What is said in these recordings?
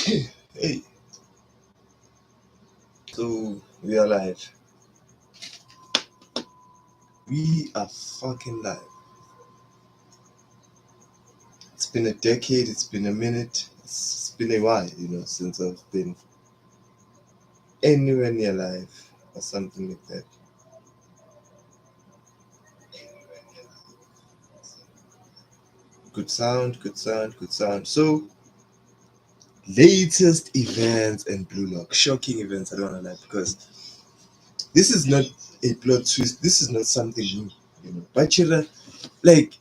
Hey, so we are live. We are fucking live. It's been a decade, it's been a minute, it's been a while, since I've been anywhere near live or something like that. Good sound, good sound, good sound. So, latest events and Blue Lock. Shocking events, I don't want to lie, because this is not a plot twist, this is not something new. Bachira, like,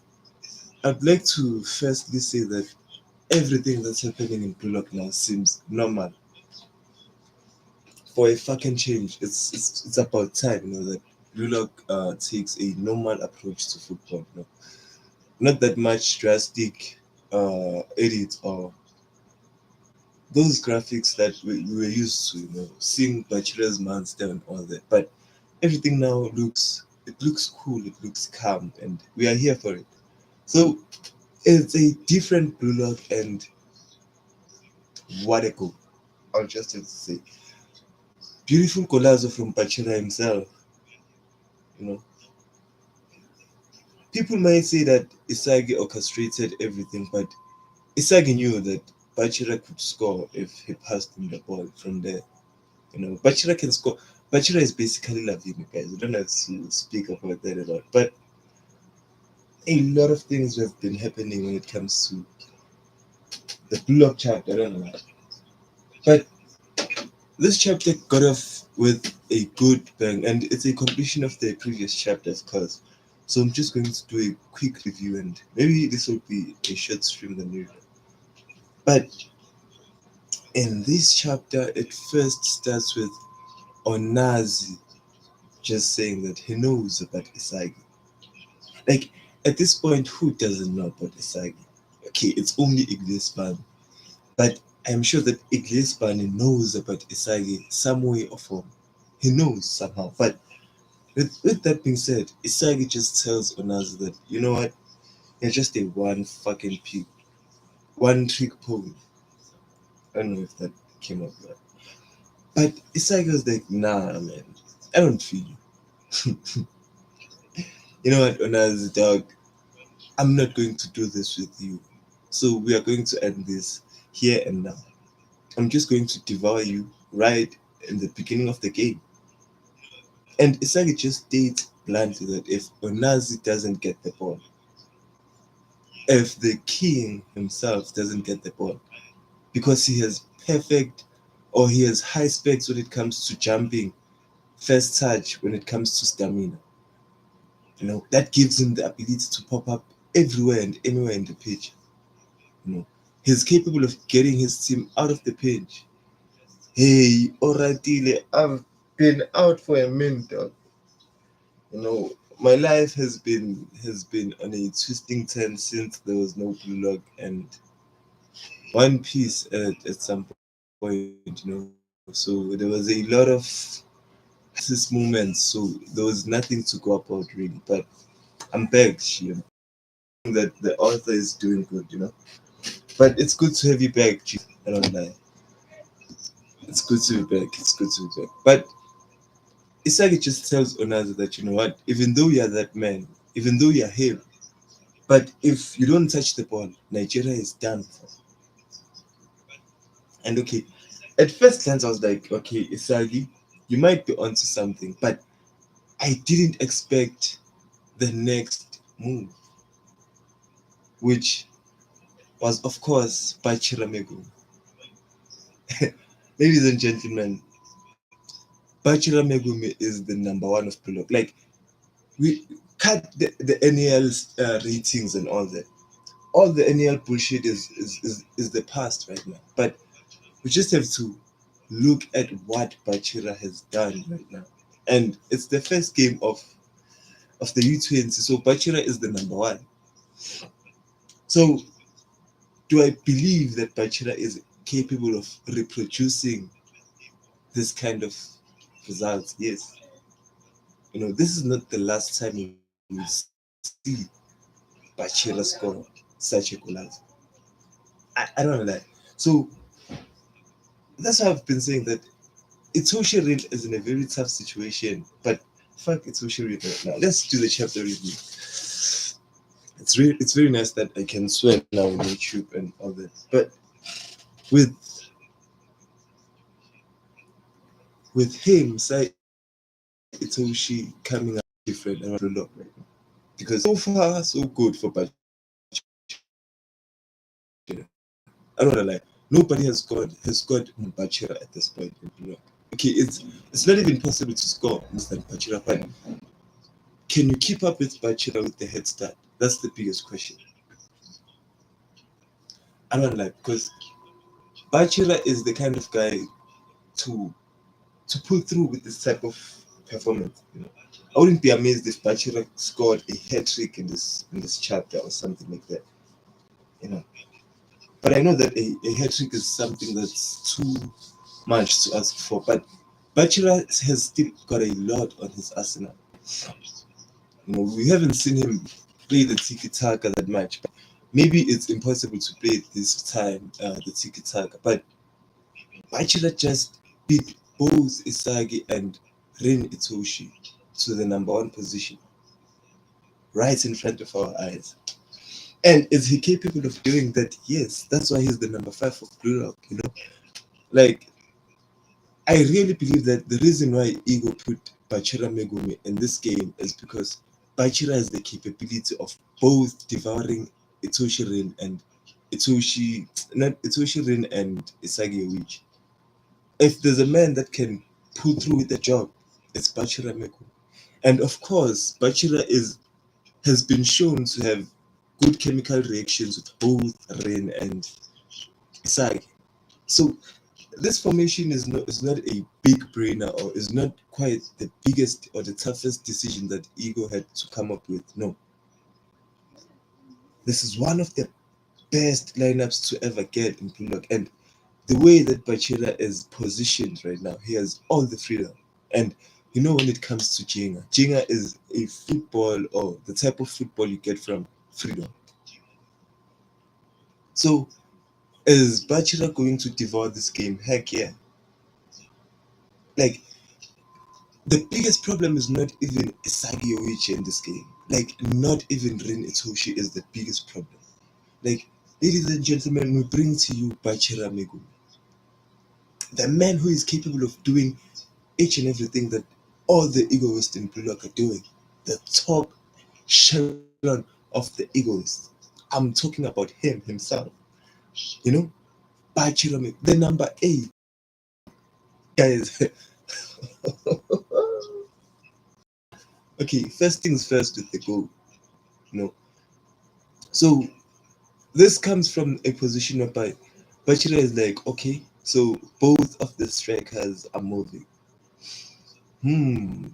I'd like to firstly say that everything that's happening in Blue Lock now seems normal for a fucking change. It's about time, that Blue Lock takes a normal approach to football. Not that much drastic edits or those graphics that we were used to, seeing Bachira's monster and all that. But everything now looks cool, it looks calm, and we are here for it. So it's a different Blue Lock, and what a goal! I'll just have to say, beautiful Colazo from Bachira himself. You know, people might say that Isagi orchestrated everything, but Isagi knew that Bachira could score if he passed him the ball from there. Bachira can score. Bachira is basically Lavini, guys. We don't have to speak about that a lot. But a lot of things have been happening when it comes to the Blue Lock chapter. I don't know. But this chapter got off with a good bang, and it's a completion of the previous chapters, cause. So I'm just going to do a quick review, and maybe this will be a short stream than usual. But in this chapter, it first starts with Onazi just saying that he knows about Isagi. Like, at this point, who doesn't know about Isagi? Okay, it's only Iglesban, but I'm sure that Iglesban knows about Isagi some way or form. He knows somehow. But with that being said, Isagi just tells Onazi that, you know what, you're just a one fucking pig, one trick pony. I don't know if that came up right. But Isagi was like, nah, man, I don't feel you. You know what, Onazi dog, I'm not going to do this with you. So we are going to end this here and now. I'm just going to devour you right in the beginning of the game. And Isagi just states bluntly that if Onazi doesn't get the ball, if the king himself doesn't get the ball, because he has perfect or he has high specs when it comes to jumping, first touch when it comes to stamina, that gives him the ability to pop up everywhere and anywhere in the pitch. You know, he's capable of getting his team out of the pitch. Hey, Oratile, I've been out for a minute, dog. My life has been on a twisting turn since there was no Blue Lock and One Piece at some point. So there was a lot of crisis moments. So there was nothing to go about really. But I'm back, Shi. I'm that the author is doing good. But it's good to have you back, G. I don't lie. It's good to be back. It's good to be back. But Isagi just tells Onaza that, you know what, even though you're that man, even though you're him, but if you don't touch the ball, Nigeria is done for. And okay, at first glance, I was like, okay, Isagi, you might be onto something, but I didn't expect the next move, which was, of course, Bachira Megumi. Ladies and gentlemen, Bachira Megumi is the number one of Bullock. Like, we cut the NEL ratings and all the NEL bullshit is the past right now. But we just have to look at what Bachira has done right now. And it's the first game of the U20. So Bachira is the number one. So do I believe that Bachira is capable of reproducing this kind of results? Yes. This is not the last time you will see Bachira score such a goal. I don't know that. So That's why I've been saying that Itoshi Rin is in a very tough situation, but fuck Itoshi Rin right now. Let's do the chapter review. It's very nice that I can swear now on YouTube and all that. But with him, Sai Itoshi coming out different and a lot right now. Because so far so good for Bachira. I don't wanna lie. Nobody has got Bachira at this point in Blue. Okay, it's not even possible to score less than Bachira, but can you keep up with Bachira with the head start? That's the biggest question. I don't like because Bachira is the kind of guy to pull through with this type of performance. I wouldn't be amazed if Bachira scored a hat trick in this chapter or something like that. You know, but I know that a hat trick is something that's too much to ask for. But Bachira has still got a lot on his arsenal. We haven't seen him play the tiki taka that much. But maybe it's impossible to play this time the tiki taka. But Bachira just beat both Isagi and Rin Itoshi to the number one position right in front of our eyes. And is he capable of doing that? Yes, that's why he's the number five of Blue Rock. Like, I really believe that the reason why Ego put Bachira Megumi in this game is because Bachira has the capability of both devouring Itoshi Rin and Itoshi, not Itoshi Rin and Isagi Yoichi. If there's a man that can pull through with the job, it's Bachira Megumi. And of course, Bachira has been shown to have good chemical reactions with both Rin and Isagi. So this formation is not a big brainer or is not quite the biggest or the toughest decision that Ego had to come up with. No, this is one of the best lineups to ever get in Blue Lock. And the way that Bachira is positioned right now, he has all the freedom. And when it comes to Jenga is a football or the type of football you get from freedom. So is Bachira going to devour this game? Heck yeah. Like, the biggest problem is not even Isagi Yoichi in this game. Like, not even Rin Itoshi is the biggest problem. Like, ladies and gentlemen, we bring to you Bachira Megumi, the man who is capable of doing each and everything that all the egoists in Blue Lock are doing. The top echelon of the egoists. I'm talking about him himself. You know, Bachira Megumi, the number 8. Guys, okay, first things first with the goal. You know, so this comes from a position whereby Bachira is like, okay, so both of the strikers are moving. Hmm,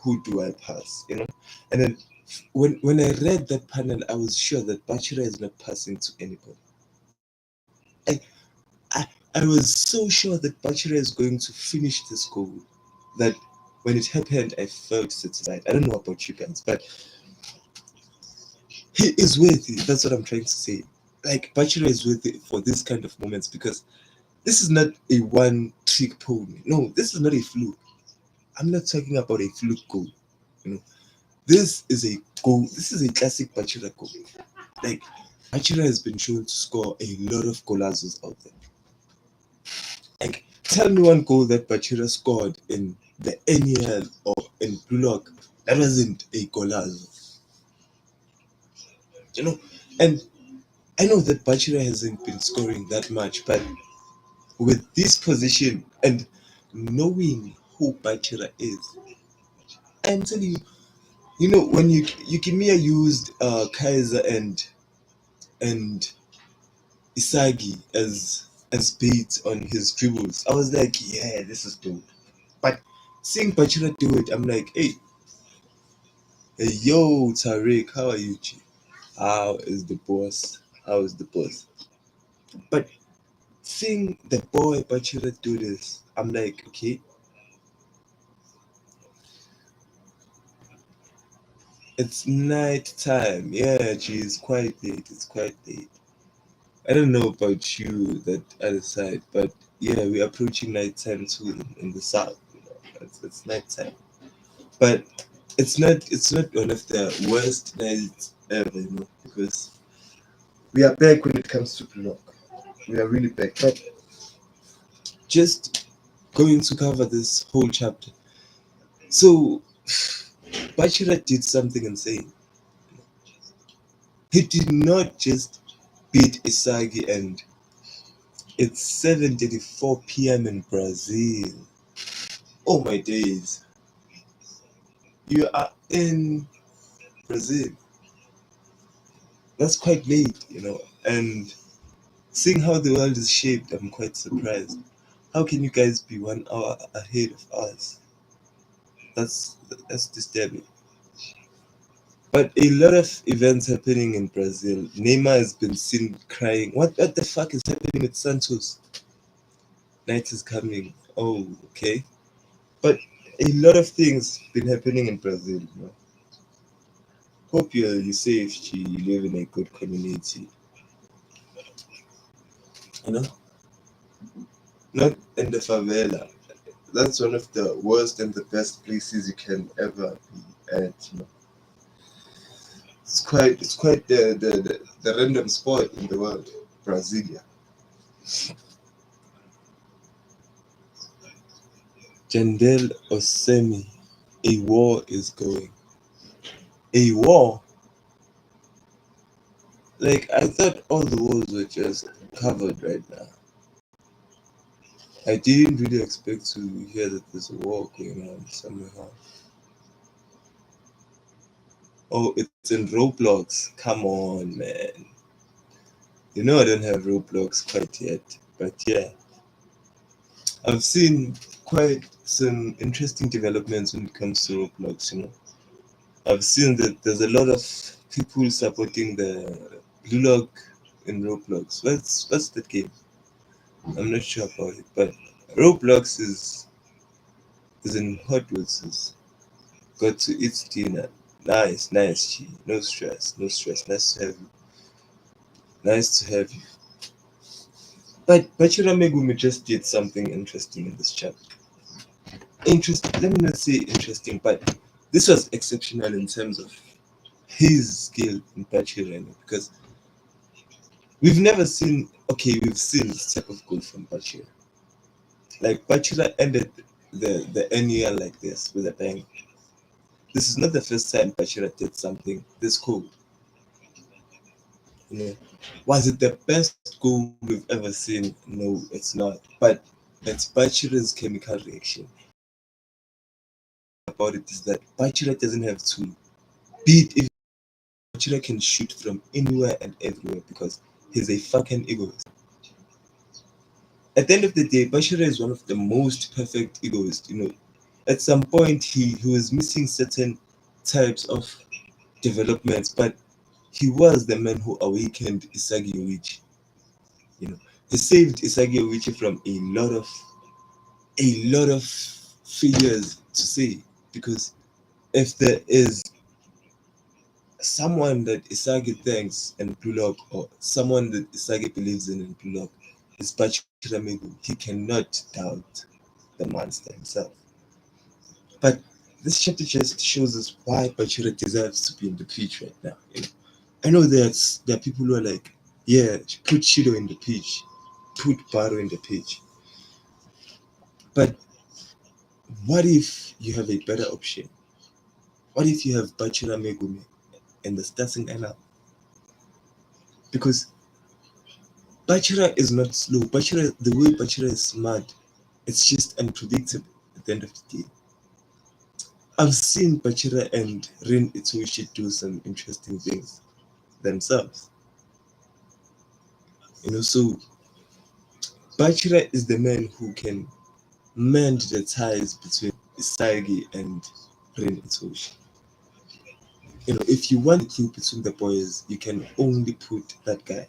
who do I pass? And then when I read that panel, I was sure that Bachira is not passing to anybody. I was so sure that Bachira is going to finish this goal that when it happened, I felt satisfied. I don't know about you guys, but he is worthy. That's what I'm trying to say. Like, Bachira is worthy for this kind of moments because this is not a one trick pony. No, this is not a fluke. I'm not talking about a fluke goal. You know, this is a goal. This is a classic Bachira goal. Like, Bachira has been shown to score a lot of golazos out there. Like, tell me one goal that Bachira scored in the NEL or in Blue Lock that wasn't a golazo. You know, and I know that Bachira hasn't been scoring that much, but with this position and knowing who Bachira is, I'm telling you, when Yukimiya used Kaiser and Isagi as bait on his dribbles, I was like, yeah, this is dope. But seeing Bachira do it, I'm like, hey, yo, Tariq, how are you, G? How is the boss? How is the boss? But seeing the boy Bachira do this, I'm like, okay, it's night time. Yeah, G, it's quite late. It's quite late. I don't know about you, that other side, but yeah, we're approaching nighttime too in the south. It's nighttime, but it's not one of the worst nights ever, because we are back when it comes to block. We are really back. But just going to cover this whole chapter. So Bachira did something insane. He did not just beat Isagi, and it's 7:34 p.m. in Brazil. Oh my days. You are in Brazil. That's quite late. And seeing how the world is shaped, I'm quite surprised. How can you guys be 1 hour ahead of us? That's that's disturbing. But a lot of events happening in Brazil. Neymar has been seen crying. What the fuck is happening with Santos? Night is coming. Oh, okay. But a lot of things been happening in Brazil. Hope you're safe. You live in a good community. You know, not in the favela. That's one of the worst and the best places you can ever be at. It's quite the random spot in the world, Brasilia. Jandel Osemi, a war is going. A war? Like, I thought all the wars were just covered right now. I didn't really expect to hear that there's a war going on somewhere else. Oh, it's in Roblox. Come on, man. I don't have Roblox quite yet, but yeah, I've seen quite some interesting developments when it comes to Roblox. I've seen that there's a lot of people supporting the Blue Lock in Roblox. What's that game? I'm not sure about it, but Roblox is in Hot Wheels. Got to eat dinner. Nice, nice, G. No stress, no stress. Nice to have you. Nice to have you. But Bachira Megumi just did something interesting in this chapter. Interesting. Let me not say interesting, but this was exceptional in terms of his skill in Bachira, because we've never seen. Okay, we've seen this type of goal from Bachira. Like Bachira ended the annual like this with a bang. This is not the first time Bachira did something this cool. You know, was it the best goal we've ever seen? No, it's not. But it's Bachira's chemical reaction. About it is that Bachira doesn't have to beat. If Bachira can shoot from anywhere and everywhere because he's a fucking egoist. At the end of the day, Bachira is one of the most perfect egoists. At some point he was missing certain types of developments, but he was the man who awakened Isagi Yoichi. You know, he saved Isagi Yoichi from a lot of failures to say, because if there is someone that Isagi thanks in Blue Lock, or someone that Isagi believes in Blue Lock, is Bachira Megu. He cannot doubt the monster himself. But this chapter just shows us why Bachira deserves to be in the pitch right now. I know there are people who are like, yeah, put Shido in the pitch, put Baro in the pitch. But what if you have a better option? What if you have Bachira Megumi in the starting lineup? Because Bachira is not slow. The way Bachira is smart, it's just unpredictable at the end of the day. I've seen Bachira and Rin Itoshi do some interesting things themselves. So Bachira is the man who can mend the ties between Isagi and Rin Itoshi. If you want the click between the boys, you can only put that guy.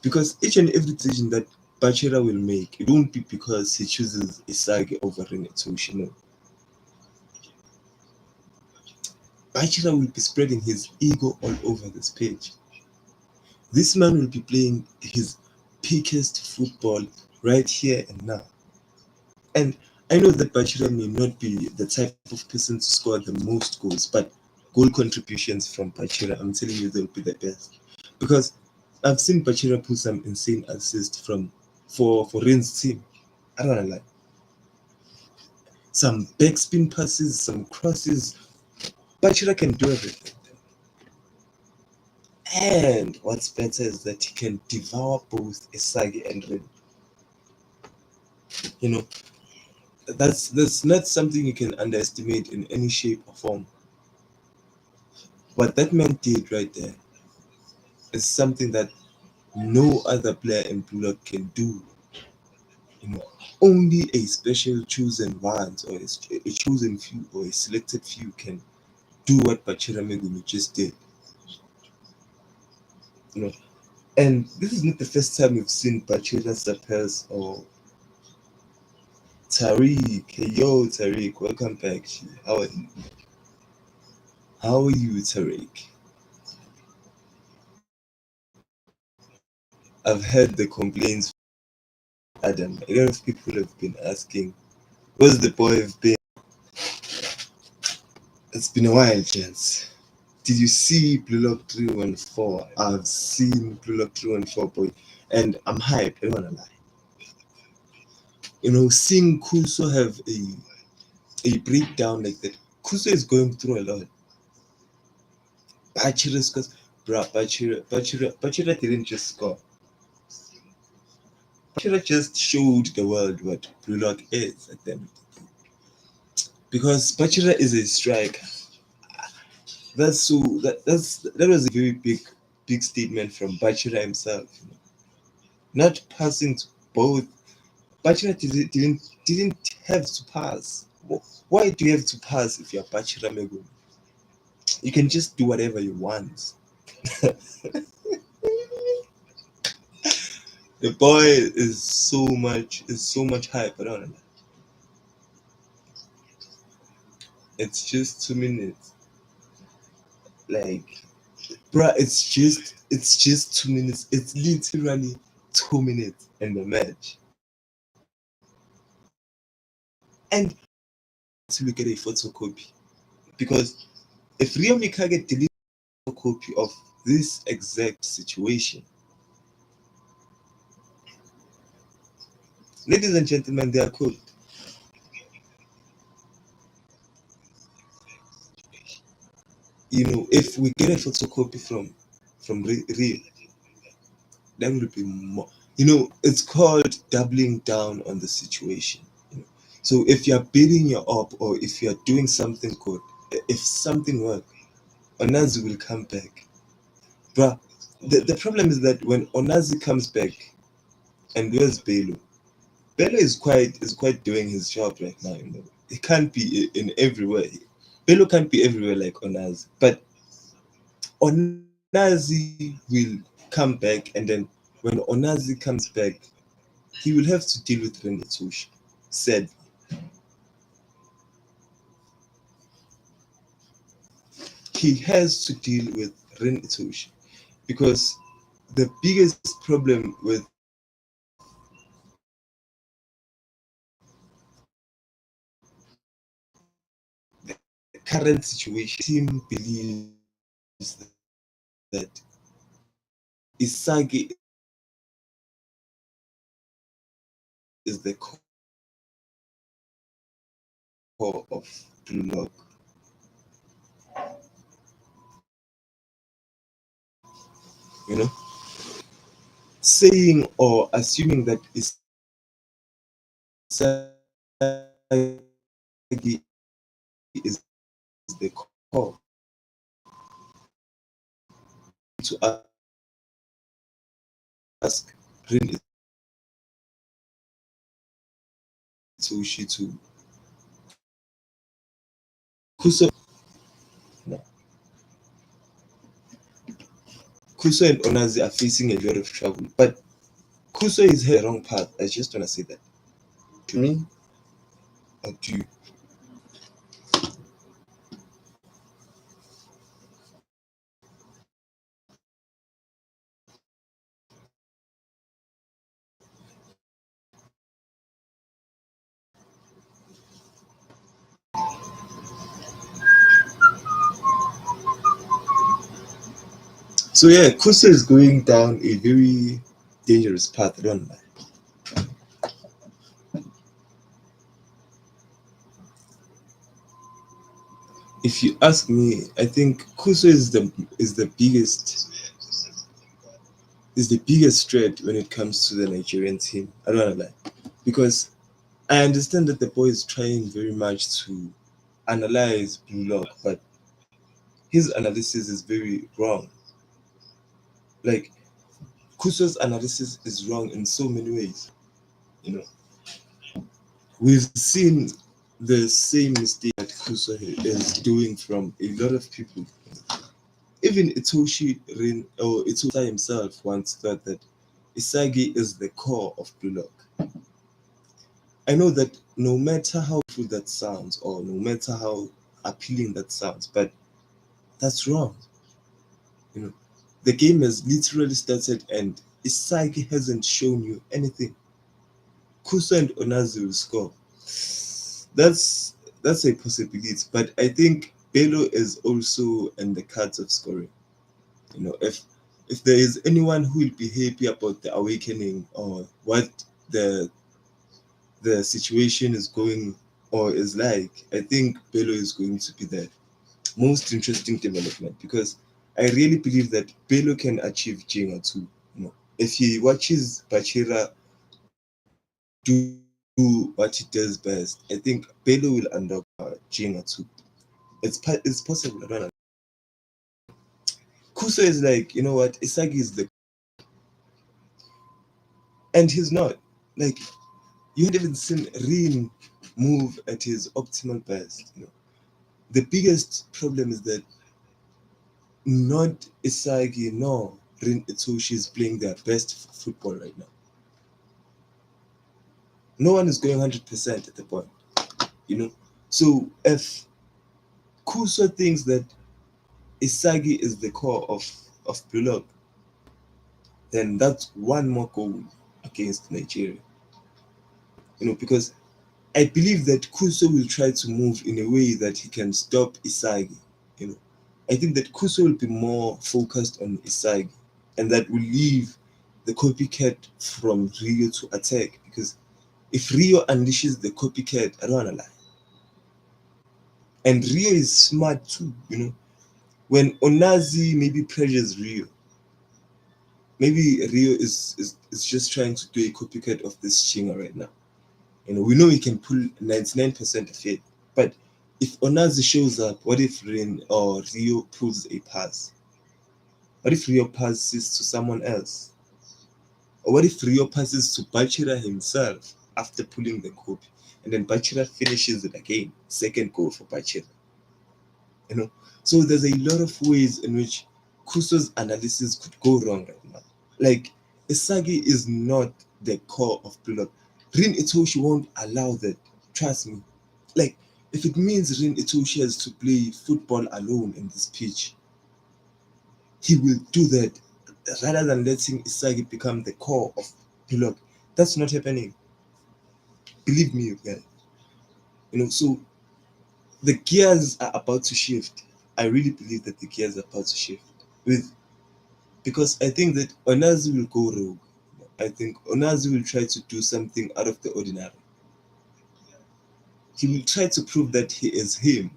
Because each and every decision that Bachira will make, it won't be because he chooses Isagi over Rin Itoshi. No. Bachira will be spreading his ego all over this page. This man will be playing his peakest football right here and now. And I know that Bachira may not be the type of person to score the most goals, but goal contributions from Bachira, I'm telling you, they'll be the best. Because I've seen Bachira put some insane assists for Ren's team. I don't know, like some backspin passes, some crosses. Bachira can do everything. And what's better is that he can devour both Isagi and Ren. You know, that's not something you can underestimate in any shape or form. What that man did right there is something that no other player in Blue Lock can do. You know, only a special chosen ones or a chosen few or a selected few can do what Bachira Megumi just did. You know, and this is not the first time we've seen Bachira surpass or Tariq. Hey, yo, Tariq, welcome back. How are you? How are you, Tariq? I've heard the complaints from Adam. A lot of people have been asking, where's the boy have been? It's been a while, gents. Did you see Blue Lock 314? I've seen Blue Lock 314, boy. And I'm hyped, I don't wanna lie. You know, seeing Kuso have a breakdown like that. Kuso is going through a lot. Bachira scores. Bruh, Bachira didn't just score. Bachira just showed the world what Blue Lock is at the end of the day. Because Bachira is a striker. That was a very big statement from Bachira himself. You know. Not passing to both. Bachira didn't have to pass. Why do you have to pass if you're Bachira Megumi? You can just do whatever you want. The boy is so much hype. I don't know. It's just 2 minutes. Like, bruh, it's just 2 minutes. It's literally 2 minutes in the match. And to look at a photocopy. Because if Rio Mikage deleted a copy of this exact situation, ladies and gentlemen, they are cooked. You know, if we get a photocopy from Rio, that would be more. You know, it's called doubling down on the situation. You know? So if you're building your up or if you're doing something good, if something works, Onazi will come back. Bruh, the problem is that when Onazi comes back, and where's Belo? Belo is quite doing his job right now. You know, he can't be in everywhere. Belo can't be everywhere like Onazi, but Onazi will come back, and then when Onazi comes back, he will have to deal with Ren Itoshi. Said he has to deal with Ren Itoshi because the biggest problem with the current situation, team believes that Isagi is the core of Blue Lock. You know, saying or assuming that Isagi is the core to ask Rin Itoshi to Kuso. No, Kuso and Onazi are facing a lot of trouble, but Kuso is heading the wrong path. I just want to say that to me or to you. So yeah, Kusa is going down a very dangerous path. I don't lie. If you ask me, I think Kusa is the biggest threat when it comes to the Nigerian team. I don't wanna lie, because I understand that the boy is trying very much to analyze Blue Lock, but his analysis is very wrong. Like Kusa's analysis is wrong in so many ways. You know, we've seen the same mistake that Kusa is doing from a lot of people. Even Itoshi Rin or Itoshi himself once thought that Isagi is the core of Blue Lock. I know that no matter how true that sounds or no matter how appealing that sounds, but that's wrong. You know, the game has literally started and Isagi hasn't shown you anything. Kusa and Onazu will score. That's a possibility, but I think Belo is also in the cards of scoring. You know, if there is anyone who will be happy about the awakening or what the the situation is going or is like, I think Belo is going to be the most interesting development because I really believe that Belo can achieve Jenga too. You know, if he watches Bachira do what he does best, I think Belo will unlock Jenga too. It's possible. I don't know. Kuso is like, you know what? Isagi is the and he's not like you haven't even seen Rin move at his optimal best. You know, the biggest problem is that not Isagi nor Rin Itoshi is playing their best football right now. No one is going 100% at the point, you know. So if Kuso thinks that Isagi is the core of Blue Lock, then that's one more goal against Nigeria. You know, because I believe that Kuso will try to move in a way that he can stop Isagi. You know, I think that Kuso will be more focused on Isagi, and that will leave the copycat from Rio to attack. Because if Rio unleashes the copycat, I don't wanna lie, and Rio is smart too. You know, when Onazi maybe pressures Rio, maybe Rio is just trying to do a copycat of this Chinga right now. You know, we know he can pull 99% of it. But if Onazi shows up, what if Rin or Rio pulls a pass? What if Rio passes to someone else? Or what if Rio passes to Bachira himself after pulling the copy? And then Bachira finishes it again. Second goal for Bachira. You know? So there's a lot of ways in which Kuso's analysis could go wrong right now. Like Isagi is not the core of Bullock. Rin Itoshi won't allow that. Trust me. Like if it means Rin Itoshi has to play football alone in this pitch, he will do that rather than letting Isagi become the core of Bullock. That's not happening. Believe me, guys. You know, so the gears are about to shift. I really believe that the gears are about to shift. With because I think that Onazi will go rogue. I think Onazi will try to do something out of the ordinary. He will try to prove that he is him.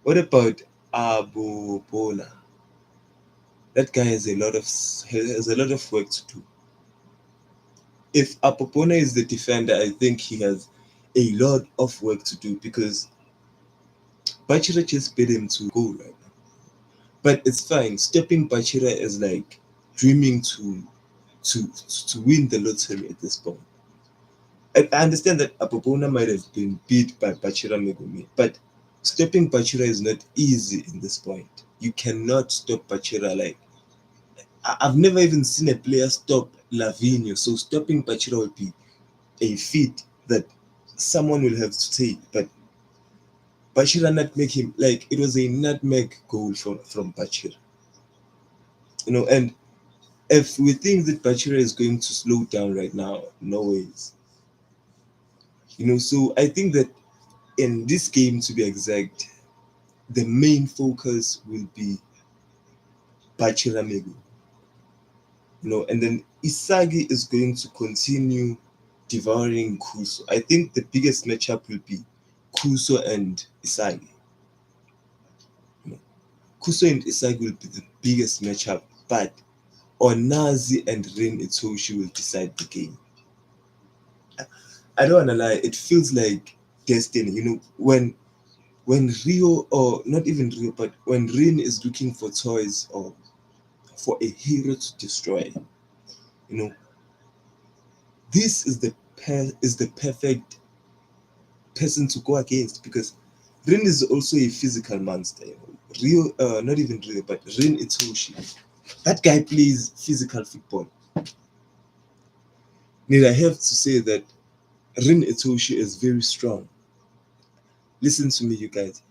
What about Abu Bola? That guy has a lot of work to do. If Abu Bola is the defender, I think he has a lot of work to do because Bachira just beat him to goal right now. But it's fine. Stopping Bachira is like dreaming to to win the lottery at this point. I understand that Apopona might have been beat by Bachira Megumi, but stopping Bachira is not easy in this point. You cannot stop Bachira. Like I've never even seen a player stop Lavinho, so stopping Bachira would be a feat that someone will have to take. But Bachira nutmeg him like it was a nutmeg goal from Bachira. You know, and if we think that Bachira is going to slow down right now, no ways. You know, so I think that in this game, to be exact, the main focus will be Bachira maybe, and then Isagi is going to continue devouring Kuso. I think the biggest matchup will be Kuso and Isagi. You know, Kuso and Isagi will be the biggest matchup, but Onazi and Rin Itoshi will decide the game. I don't wanna lie, it feels like destiny. When Rio, or not even Rio, but when Rin is looking for toys or for a hero to destroy, you know, this is the perfect person to go against, because Rin is also a physical monster. Rio, not even Rio, but Rin Itoshi. That guy plays physical football. Need I have to say that Rin Itoshi is very strong. Listen to me, you guys.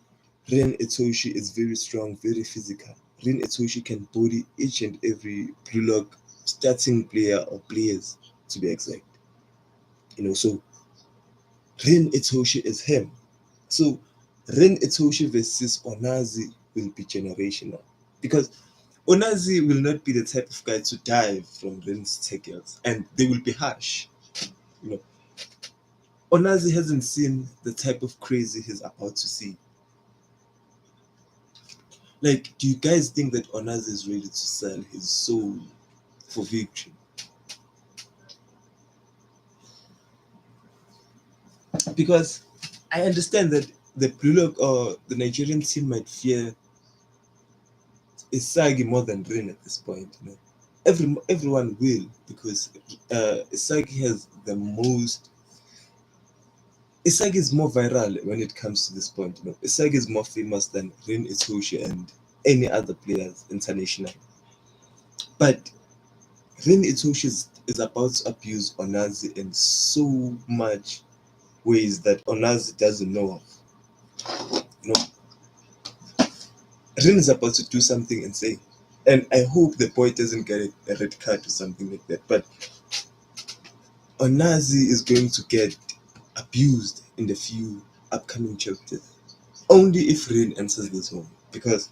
Rin Itoshi is very strong, very physical. Rin Itoshi can body each and every Blue Lock starting player or players, to be exact. So Rin Itoshi is him. So Rin Itoshi versus Onazi will be generational, because Onazi will not be the type of guy to dive from Rin's tackles, and they will be harsh. You know, Onazi hasn't seen the type of crazy he's about to see. Like, do you guys think that Onazi is ready to sell his soul for victory? Because I understand that the Blue Lock or the Nigerian team might fear Isagi more than Rin at this point. Everyone will, because Isagi has the most. Isagi is more viral when it comes to this point. Isagi is more famous than Rin Itoshi and any other players internationally. But Rin Itoshi is about to abuse Onazi in so much ways that Onazi doesn't know of. Rin is about to do something insane. And I hope the boy doesn't get a red card or something like that. But Onazi is going to get abused in the few upcoming chapters. Only if Rin enters this home. Because,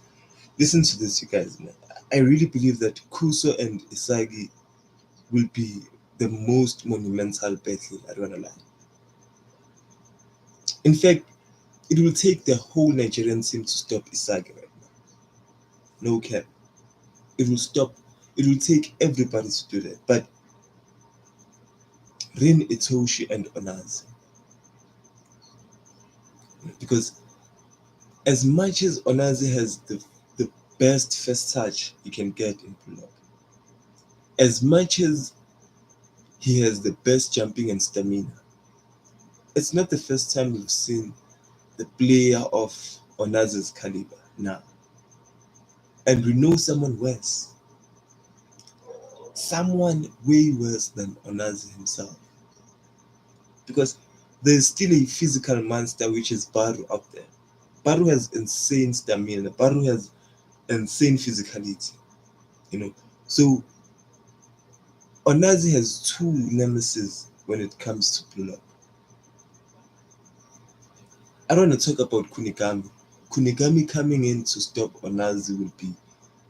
listen to this, you guys, man. I really believe that Kuso and Isagi will be the most monumental battle. I don't wanna lie. In fact, it will take the whole Nigerian team to stop Isagi right now. No cap. It will stop. It will take everybody to do that. But Rin Itoshi and Onazi. Because as much as Onazi has the best first touch you can get in Pull-up, as much as he has the best jumping and stamina, it's not the first time we've seen the player of Onazi's caliber now. And we know someone worse. Someone way worse than Onazi himself. Because there's still a physical monster, which is Baru out there. Baru has insane stamina. Baru has insane physicality. So Onazi has two nemesis when it comes to pull up. I don't want to talk about Kunigami. Kunigami coming in to stop Onazi will be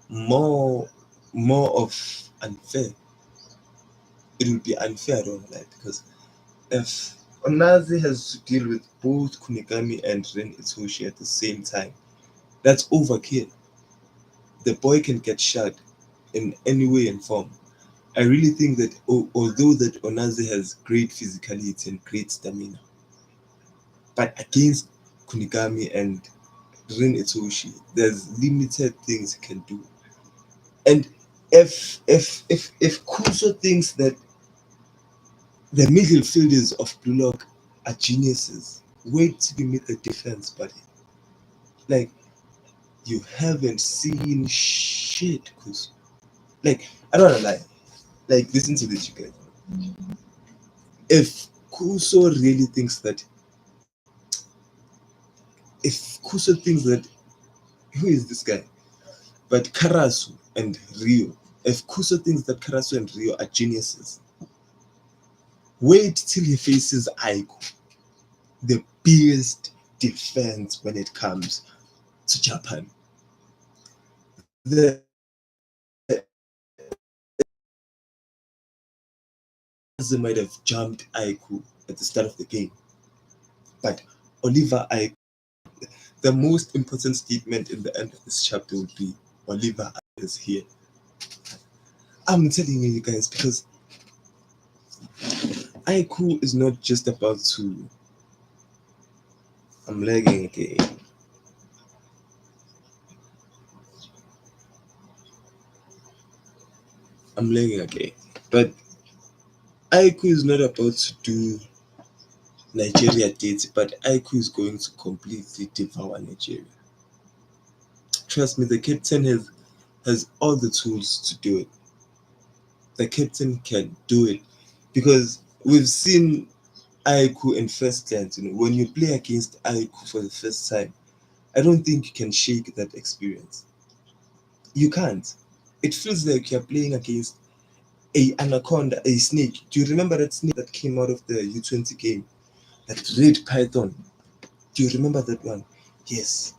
more of unfair. It will be unfair, I don't like, because if Onazi has to deal with both Kunigami and Ren Itoshi at the same time, that's overkill. The boy can get shot in any way and form. I really think that although that Onazi has great physicality and great stamina, but against Kunigami and Rin Itoshi, there's limited things he can do. And if Kuso thinks that the middle fielders of Blue Lock are geniuses, wait till you meet the defense, buddy. Like, you haven't seen shit, Kuso. Like, I don't wanna lie. Like, listen to this, you guys. If Kuso really thinks that, if Kuso thinks that, who is this guy? But Karasu and Rio, if Kuso thinks that Karasu and Rio are geniuses, wait till he faces Aiko, the biggest defense when it comes to Japan. The they might have jumped Aiku at the start of the game, but Oliver Aiku, the most important statement in the end of this chapter would be Oliver Aiku is here. I'm telling you guys because Aiku is not just about to. I'm lagging again. I'm lagging again. But Aiku is not about to do Nigeria dirty, but Aiku is going to completely devour Nigeria. Trust me, the captain has all the tools to do it. The captain can do it because we've seen Aiku in first glance. When you play against Aiku for the first time, I don't think you can shake that experience. You can't. It feels like you're playing against a anaconda, a snake. Do you remember that snake that came out of the U20 game? That red python. Do you remember that one? Yes.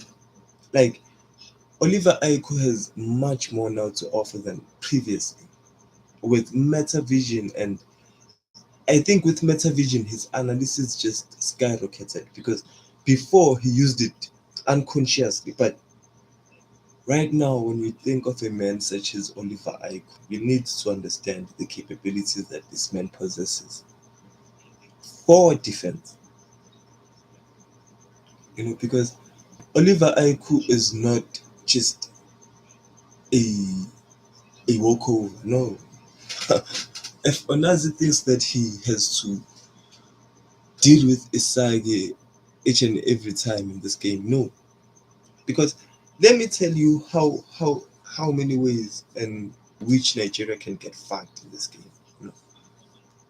Like Oliver Aiku has much more now to offer than previously. With meta vision, and I think with meta vision his analysis just skyrocketed because before he used it unconsciously, but right now when we think of a man such as Oliver Aiku, we need to understand the capabilities that this man possesses for defense. Because Oliver Aiku is not just a walkover. No. If Onazi thinks that he has to deal with Isagi each and every time in this game, no. Because let me tell you how many ways in which Nigeria can get fucked in this game. You know.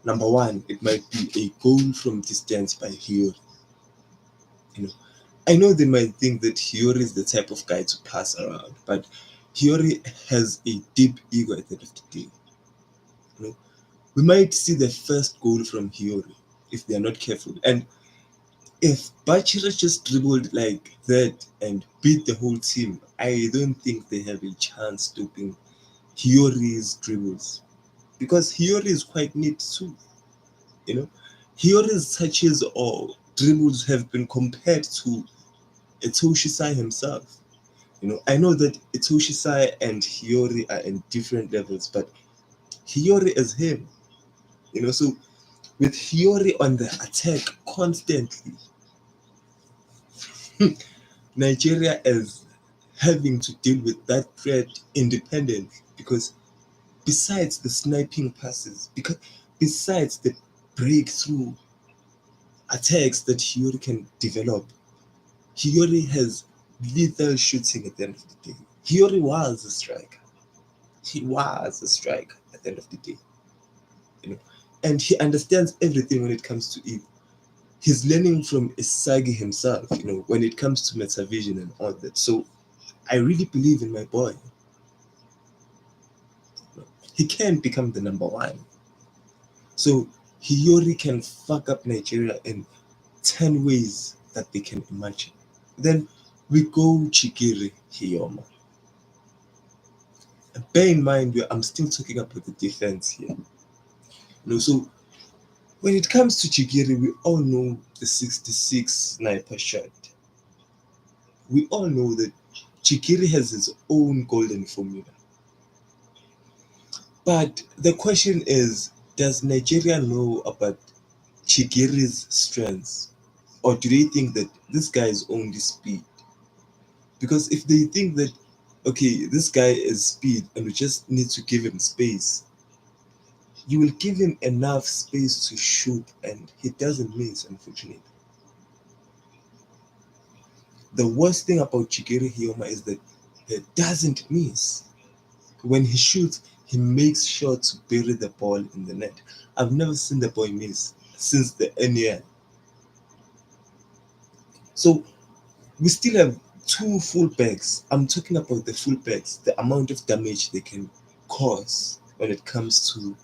Number one, it might be a goal from distance by Hiyori. You know, I know they might think that Hiyori is the type of guy to pass around, but Hiyori has a deep ego at the end of the day. You know, we might see the first goal from Hiyori if they are not careful. And if Bachira just dribbled like that and beat the whole team, I don't think they have a chance stopping Hiyori's dribbles. Because Hiyori is quite neat too. You know, Hiyori's touches or dribbles have been compared to Itoshi Sai himself. I know that Itoshi Sai and Hiyori are in different levels, but Hiyori is him. So with Hiyori on the attack constantly, Nigeria is having to deal with that threat independently because besides the sniping passes, because besides the breakthrough attacks that Hiyori can develop, Hiyori has lethal shooting at the end of the day. Hiyori was a striker. He was a striker at the end of the day. You know, and he understands everything when it comes to it. He's learning from Isagi himself, when it comes to metavision and all that. So I really believe in my boy. He can become the number one. So Hiyori can fuck up Nigeria in 10 ways that they can imagine. Then we go Chigiri Hiyoma. And bear in mind, I'm still talking about the defense here. So when it comes to Chigiri, we all know the 66 sniper shot. We all know that Chigiri has his own golden formula. But the question is, does Nigeria know about Chigiri's strengths? Or do they think that this guy is only speed? Because if they think that, okay, this guy is speed and we just need to give him space, you will give him enough space to shoot and he doesn't miss, unfortunately. The worst thing about Chigiri Hiyoma is that he doesn't miss. When he shoots, he makes sure to bury the ball in the net. I've never seen the boy miss since the NEL. So we still have two fullbacks. I'm talking about the fullbacks, the amount of damage they can cause when it comes to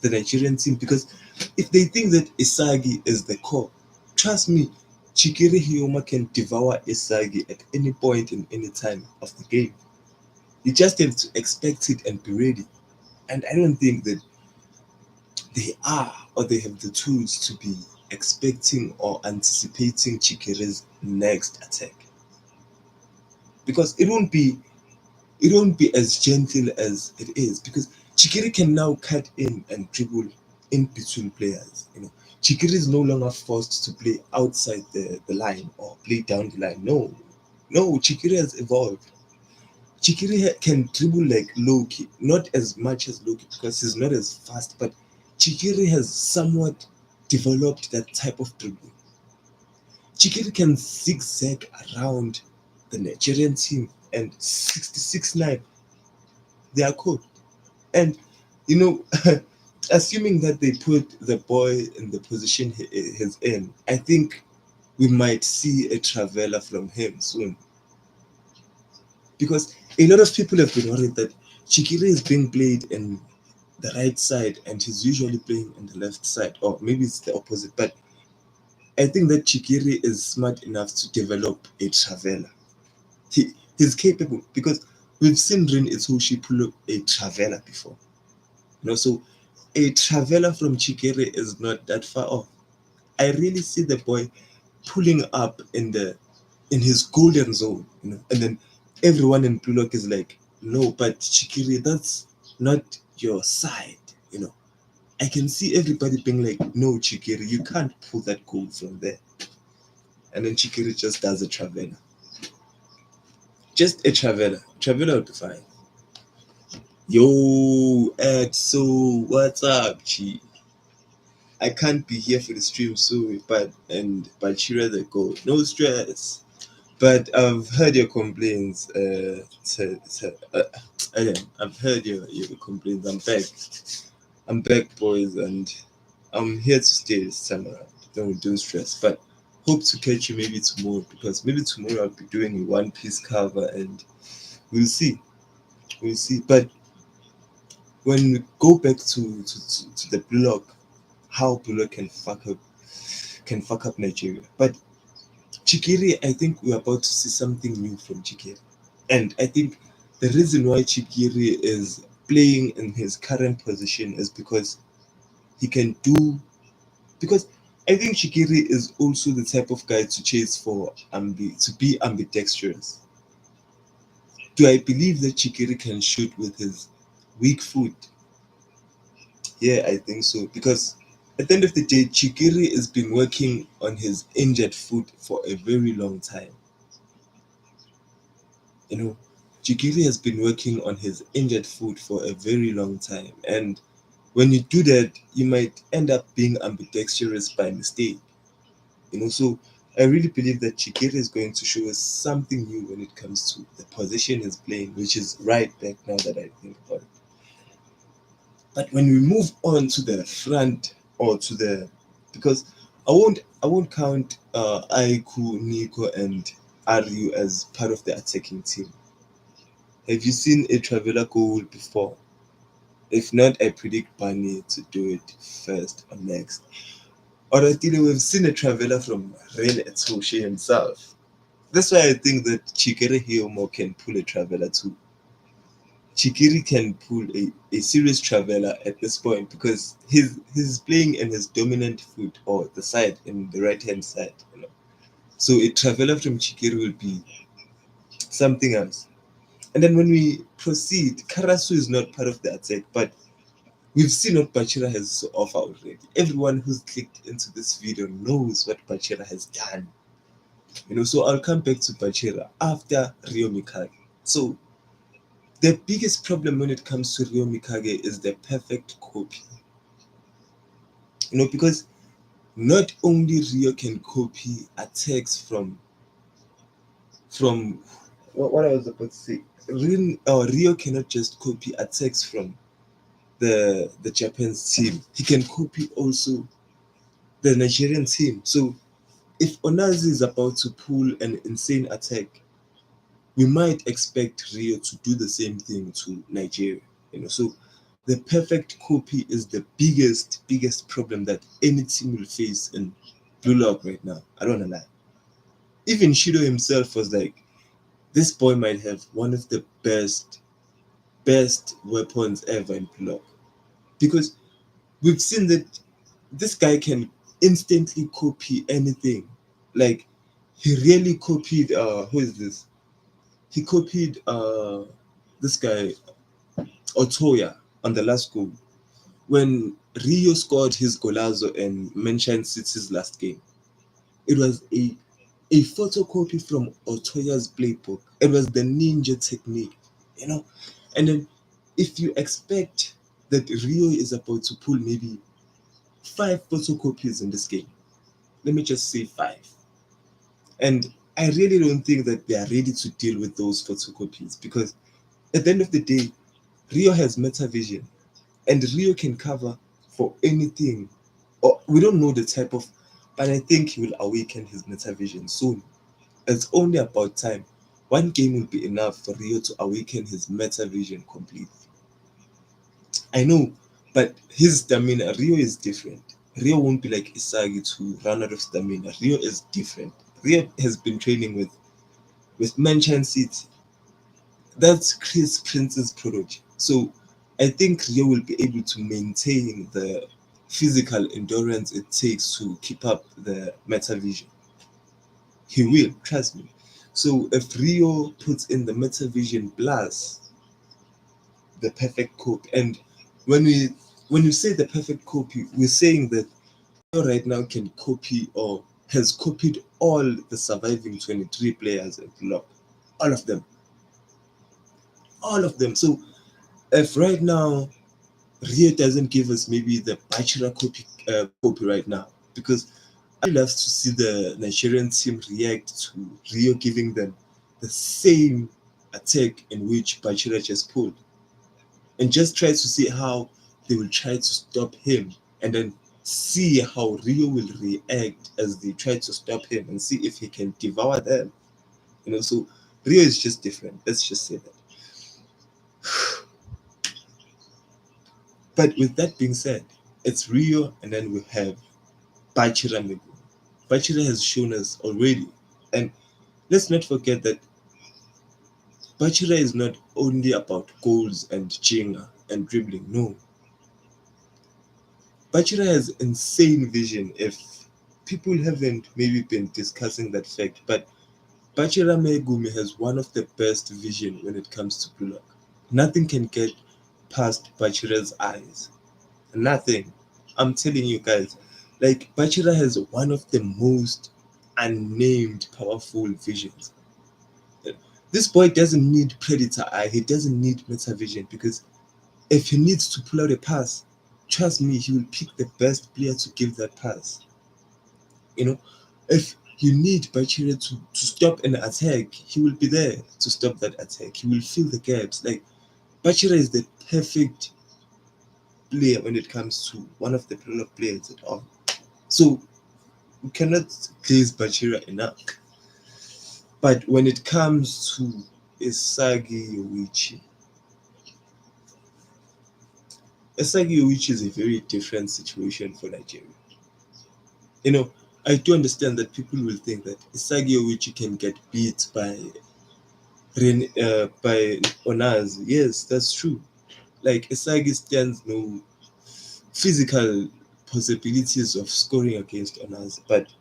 the Nigerian team. Because if they think that Isagi is the core, trust me, Chigiri Hiyoma can devour Isagi at any point in any time of the game. You just have to expect it and be ready. And I don't think that they are or they have the tools to be expecting or anticipating Chikiri's next attack. Because it won't be as gentle as it is, because Chikiri can now cut in and dribble in between players. Chikiri is no longer forced to play outside the line or play down the line. No, Chikiri has evolved. Chikiri can dribble like Loki, not as much as Loki because he's not as fast, but Chikiri has somewhat developed that type of dribbling. Chikiri can zigzag around the Nigerian team, and 66-9, they are cool. And you know, assuming that they put the boy in the position he's in, I think we might see a traveler from him soon. Because a lot of people have been worried that Chikiri is being played in the right side and he's usually playing on the left side, or maybe it's the opposite. But I think that Chikiri is smart enough to develop a traveler. He's capable, because we've seen Rin Itoshi pull up a traveler before. So a traveler from Chikiri is not that far off. I really see the boy pulling up in his golden zone, and then everyone in Blue Lock is like, no, but Chikiri, that's not your side. I can see everybody being like, no, Chikiri, you can't pull that goal from there. And then Chikiri just does a traveler. Just a traveler. Traveler would be fine. Yo, Ed, so what's up, Chi? I can't be here for the stream, so and Bachira the goal. No stress. But I've heard your complaints. Adam, I've heard your complaints. I'm back, boys, and I'm here to stay this time around. Don't stress. But hope to catch you maybe tomorrow, because maybe tomorrow I'll be doing a One Piece cover, and we'll see. We'll see. But when we go back to the blog, how blog can fuck up Nigeria. But Chikiri, I think we're about to see something new from Chikiri. And I think the reason why Chikiri is playing in his current position is because he can do. Because I think Chikiri is also the type of guy to chase for to be ambidextrous. Do I believe that Chikiri can shoot with his weak foot? Yeah, I think so. Because at the end of the day, Chikiri has been working on his injured foot for a very long time. You know, Chikiri has been working on his injured foot for a very long time. And when you do that, you might end up being ambidextrous by mistake. So I really believe that Chikiri is going to show us something new when it comes to the position he's playing, which is right back now that I think about it. But when we move on to the front, or to the, because I won't count Aiku, Nico, and Aryu as part of the attacking team. Have you seen a traveler goal before? If not, I predict Bani to do it first or next. Already we've seen a traveler from Ren Itoshi himself. That's why I think that Chikiri Hiomo can pull a traveler too. Chikiri can pull a serious traveler at this point, because he's playing in his dominant foot, or the side in the right hand side. So a traveler from Chikiri will be something else. And then when we proceed, Karasu is not part of the attack, but we've seen what Bachira has to offer already. Everyone who's clicked into this video knows what Bachira has done. So I'll come back to Bachira after Rio Mikage. So the biggest problem when it comes to Rio Mikage is the perfect copy. Because not only Rio can copy attacks from what I was about to say. Rio cannot just copy attacks from the Japanese team. He can copy also the Nigerian team. So if Onazi is about to pull an insane attack, we might expect Rio to do the same thing to Nigeria. So the perfect copy is the biggest problem that any team will face in Blue Lock right now. I don't wanna lie. Even Shido himself was like, this boy might have one of the best weapons ever in Blue Lock. Because We've seen that this guy can instantly copy anything. Like he really copied who is this? He copied this guy Otoya on the last goal. When Rio scored his golazo in Manchester City's last game, it was a photocopy from Otoya's playbook. It was the ninja technique, you know. And then if you expect that Rio is about to pull maybe five photocopies in this game, let me just say five. And I really don't think that they are ready to deal with those photocopies because at the end of the day, Rio has meta vision and Rio can cover for anything. Or we don't know the type of, but I think he will awaken his meta vision soon. It's only about time. One game will be enough for Rio to awaken his meta vision completely. I know, but his stamina, Rio is different. Rio won't be like Isagi to run out of stamina. Rio is different. Rio has been training with Manchester City. That's Chris Prince's prodigy. So I think Rio will be able to maintain the physical endurance it takes to keep up the meta vision. He will, trust me. So if Rio puts in the meta vision plus the perfect copy, and when we when you say the perfect copy, we're saying that Rio right now can copy or has copied all the surviving 23 players at Block. All of them. All of them. So if right now Rio doesn't give us maybe the Bachira copy right now, because I love to see the Nigerian team react to Rio giving them the same attack in which Bachira just pulled, and just try to see how they will try to stop him, and then see how Rio will react as they try to stop him, and see if he can devour them. So Rio is just different. Let's just say that. But with that being said, it's Rio, and then we have Bachira Migu. Bachira has shown us already, and let's not forget that Bachira is not only about goals and jinga and dribbling. No, Bachira has insane vision. If people haven't maybe been discussing that fact, but Bachira Megumi has one of the best vision when it comes to blue lock. Nothing can get past Bachira's eyes. Nothing. I'm telling you guys, like Bachira has one of the most unnamed powerful visions. This boy doesn't need predator eye, he doesn't need meta vision because if he needs to pull out a pass, trust me, he will pick the best player to give that pass. You know, if you need Bachira to stop an attack, he will be there to stop that attack. He will fill the gaps. Like Bachira is the perfect player when it comes to one of the players at all. So we cannot praise Bachira enough. But when it comes to Isagi Yoichi, Isagi Yoichi is a very different situation for Nigeria. You know, I do understand that people will think that Isagi Yoichi can get beat by Onaz. Yes, that's true. Like Isagi stands no physical possibilities of scoring against Onaz, but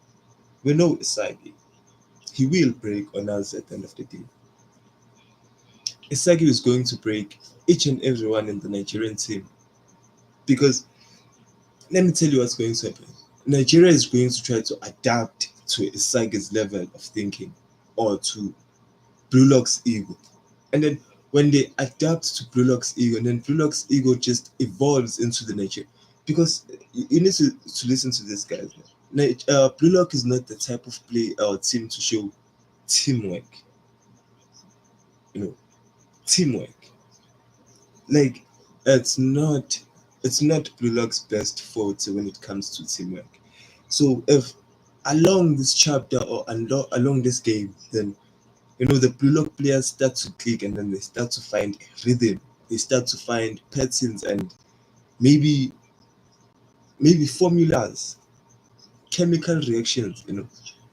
we know Isagi. He will break Onaz at the end of the day. Isagi is going to break each and everyone in the Nigerian team because let me tell you what's going to happen. Nigeria is going to try to adapt to Isagi's level of thinking or to Blue Lock's ego. And then when they adapt to Blue Lock's ego, and then Blue Lock's ego just evolves into the nature. Because you need to listen to this, guys. Blue Lock is not the type of play or team to show teamwork. You know, teamwork. Like it's not Blue Lock's best forte when it comes to teamwork. So if along this chapter or along this game, then the Blue Lock players start to click and then they start to find rhythm. They start to find patterns and maybe formulas, chemical reactions.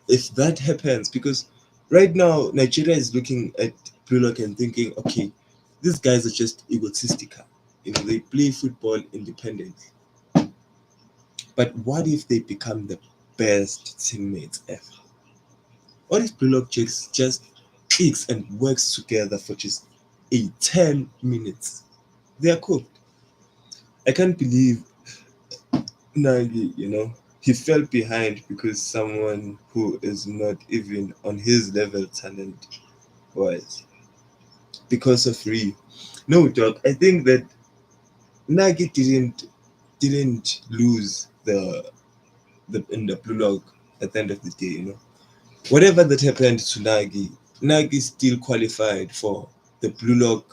If that happens, because right now Nigeria is looking at Blue Lock and thinking, okay, these guys are just egotistical. They play football independently. But what if they become the best teammates ever? What if Blue Lock just clicks and works together for just a 10 minutes? They are cooked. I can't believe Nagy, he fell behind because someone who is not even on his level talent wise. Because of Ree. No, dog. I think that Nagy didn't lose the in the blue log at the end of the day. Whatever that happened to Nagy still qualified for the blue log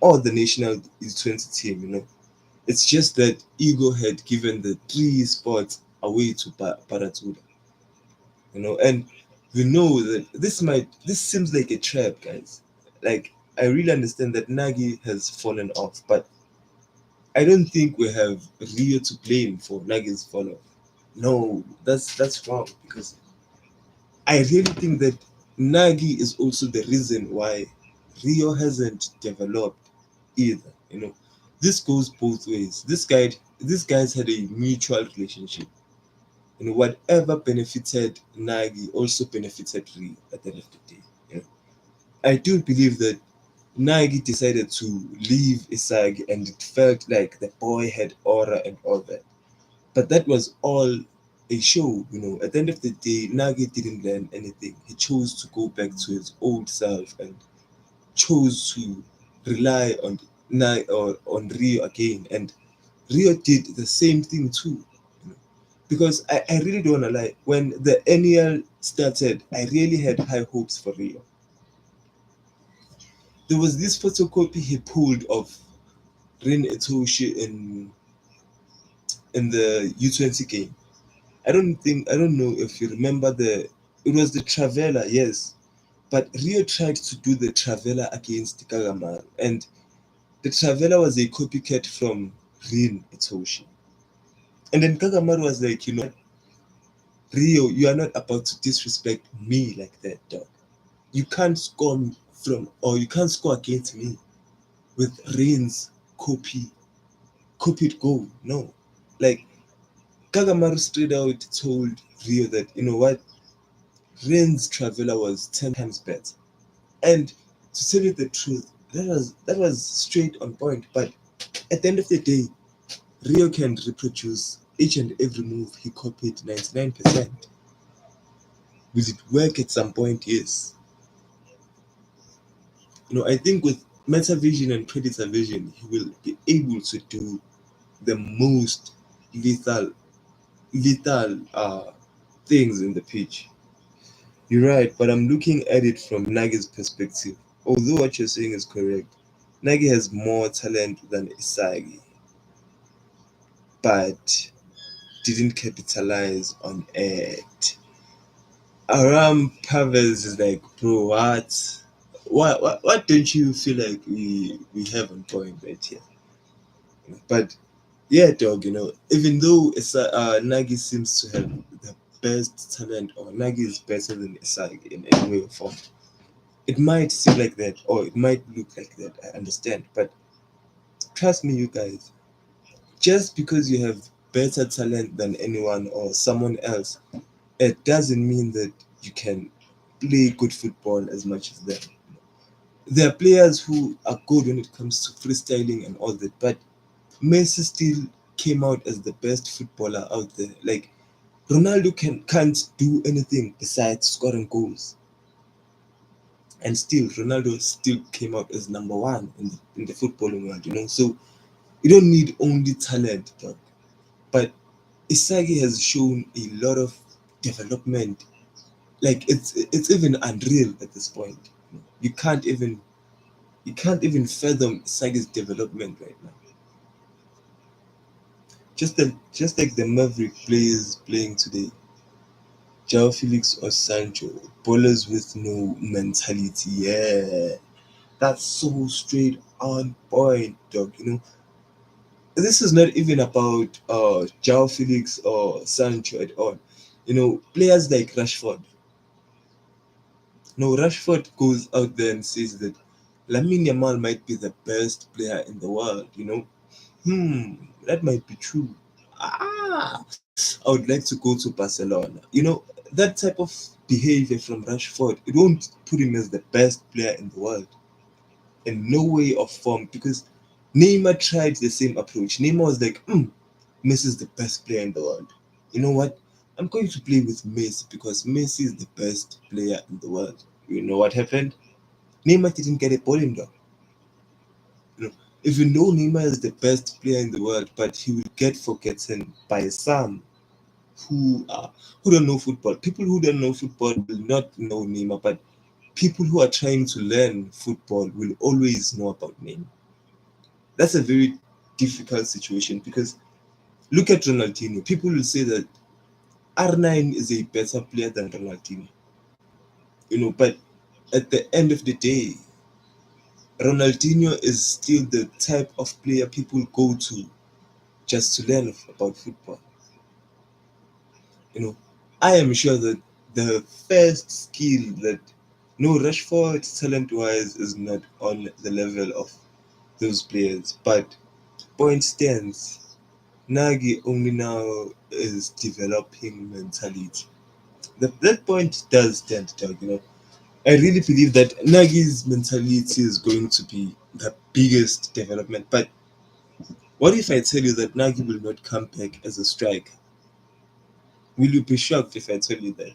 or the national U20 team. It's just that Ego had given the 3 spots away to Baratuda. And we know that this seems like a trap, guys. Like, I really understand that Nagy has fallen off, but I don't think we have Rio to blame for Nagy's fall off. No, that's wrong, because I really think that Nagy is also the reason why Rio hasn't developed either. This goes both ways. These guys had a mutual relationship. Whatever benefited Nagy also benefited Rio at the end of the day. I do believe that Nagy decided to leave Isagi, and it felt like the boy had aura and all that. But that was all a show. At the end of the day, Nagy didn't learn anything. He chose to go back to his old self and chose to rely on or on Rio again. And Rio did the same thing too. Because I really don't wanna lie, when the NEL started, I really had high hopes for Rio. There was this photocopy he pulled of Rin Itoshi in the U20 game. I don't know if you remember it was the Travella, yes. But Rio tried to do the Travella against Kagamaru, and the Travella was a copycat from Rin Itoshi. And then Kagamaru was like, Rio, you are not about to disrespect me like that, dog. You can't score or you can't score against me with Rin's copied goal. No. Like, Kagamaru straight out told Rio that, you know what, Rin's Travella was 10 times better. And to tell you the truth, that was straight on point. But at the end of the day, Rio can reproduce each and every move he copied 99%. Will it work at some point? Yes. I think with meta vision and predator vision, he will be able to do the most lethal things in the pitch. You're right, but I'm looking at it from Nagi's perspective. Although what you're saying is correct, Nagi has more talent than Isagi, but didn't capitalize on it. Aram Pavels is like, bro, what? What don't you feel like we have on point right here? But yeah, dog, even though Nagi seems to have the best talent, or Nagi is better than Isagi in any way or form, it might seem like that, or it might look like that. I understand, but trust me, you guys, just because you have better talent than anyone or someone else, it doesn't mean that you can play good football as much as them. There are players who are good when it comes to freestyling and all that, but Messi still came out as the best footballer out there. Like, Ronaldo can't do anything besides scoring goals, and still Ronaldo still came out as number one in the footballing world. So you don't need only talent, but Isagi has shown a lot of development. Like, it's even unreal at this point. You can't even fathom Isagi's development right now. Just like the Maverick players playing today, Joao Felix or Sancho, bowlers with no mentality. Yeah, that's so straight on point, dog. This is not even about Joao Felix or Sancho at all. Players like Rashford. No, Rashford goes out there and says that Lamine Yamal might be the best player in the world. That might be true. ah, I would like to go to Barcelona. That type of behavior from Rashford, it won't put him as the best player in the world. In no way of form, because Neymar tried the same approach. Neymar was like, Messi is the best player in the world. You know what? I'm going to play with Messi because Messi is the best player in the world. You know what happened? Neymar didn't get a ball in though. You know, even though Neymar is the best player in the world, but he will get forgotten by some who don't know football. People who don't know football will not know Neymar, but people who are trying to learn football will always know about Neymar. That's a very difficult situation because look at Ronaldinho. People will say that R9 is a better player than Ronaldinho. But at the end of the day, Ronaldinho is still the type of player people go to just to learn about football. You know, I am sure that the first skill that no Rashford talent wise is not on the level of those players, but point stands. Nagy only now is developing mentality. That point does stand out. I really believe that Nagy's mentality is going to be the biggest development. But what if I tell you that Nagy will not come back as a striker? Will you be shocked if I tell you that?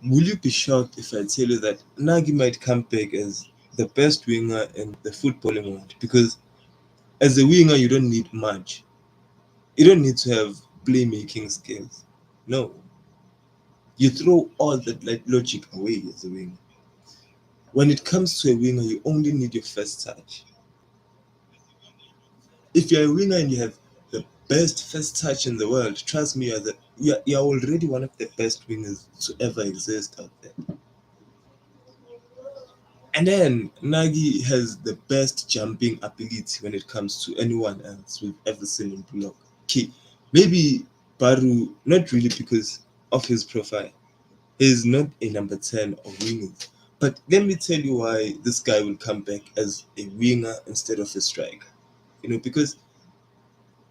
Will you be shocked if I tell you that Nagy might come back as the best winger in the footballing world? Because as a winger, you don't need much. You don't need to have playmaking skills. No, you throw all that like logic away as a winger. When it comes to a winger, you only need your first touch. If you're a winger and you have the best first touch in the world, trust me, you're already one of the best wingers to ever exist out there. And then Nagy has the best jumping ability when it comes to anyone else we've ever seen in block. Okay, maybe Baru, not really because of his profile. He's not a number 10 of wingers. But let me tell you why this guy will come back as a winger instead of a striker. Because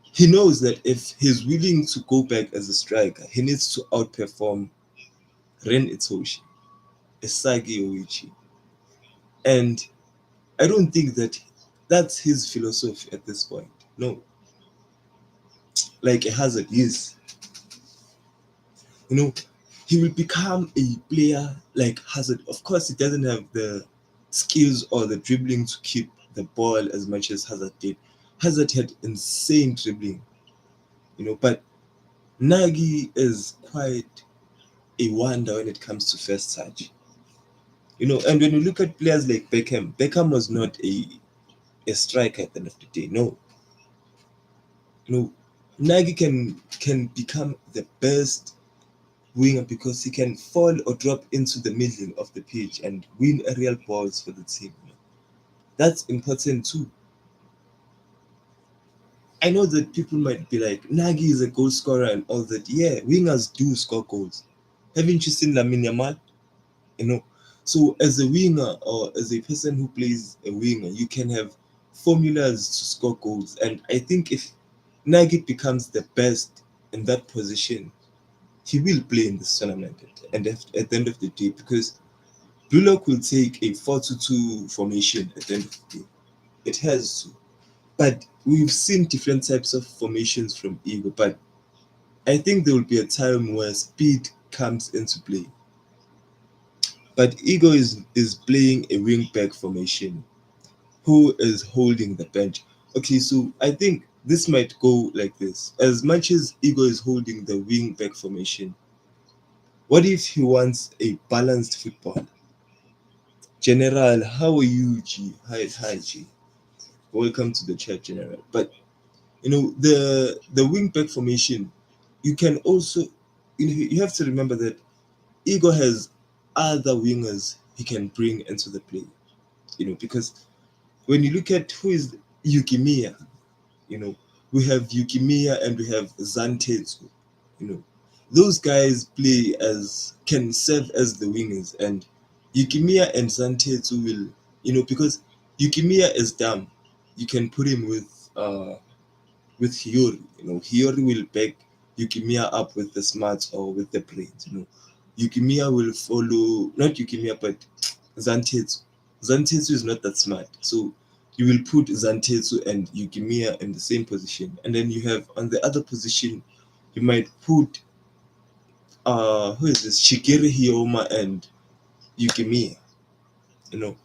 he knows that if he's willing to go back as a striker, he needs to outperform Ren Itoshi, Isagi Yoichi. And I don't think that that's his philosophy at this point. No, like a Hazard, yes. You know, he will become a player like Hazard. Of course, he doesn't have the skills or the dribbling to keep the ball as much as Hazard did. Hazard had insane dribbling, but Nagy is quite a wonder when it comes to first touch. And when you look at players like Beckham was not a striker at the end of the day. No, Nagy can become the best winger because he can fall or drop into the middle of the pitch and win aerial balls for the team. That's important too. I know that people might be like, Nagy is a goal scorer and all that. Yeah, wingers do score goals. Haven't you seen Lamine Yamal? You know, so as a winger or as a person who plays a winger, you can have formulas to score goals. And I think if Nagy becomes the best in that position, he will play in this tournament at the end of the day because Bullock will take a 4-2 formation at the end of the day. It has to. But we've seen different types of formations from Ego, but I think there will be a time where speed comes into play. But Ego is playing a wing back formation. Who is holding the bench? Okay, so I think this might go like this. As much as Ego is holding the wing back formation, what if he wants a balanced football? General, how are you, G? Hi, G. Welcome to the chat, General. But the wing back formation, you can also you have to remember that Ego has other wingers he can bring into the play. Because when you look at who is Yukimiya, you know, we have Yukimiya and we have Zantetsu. You know, those guys can serve as the wingers, and Yukimiya and Zantetsu will, because Yukimiya is dumb. You can put him with with Hiyori. Hiyori will back Yukimiya up with the smarts or with the brains. Yukimiya will follow, not Yukimiya, but Zantetsu. Zantetsu is not that smart. So you will put Zantetsu and Yukimiya in the same position. And then you have on the other position, you might put, who is this? Shigeru Hiyoma and Yukimiya. You know,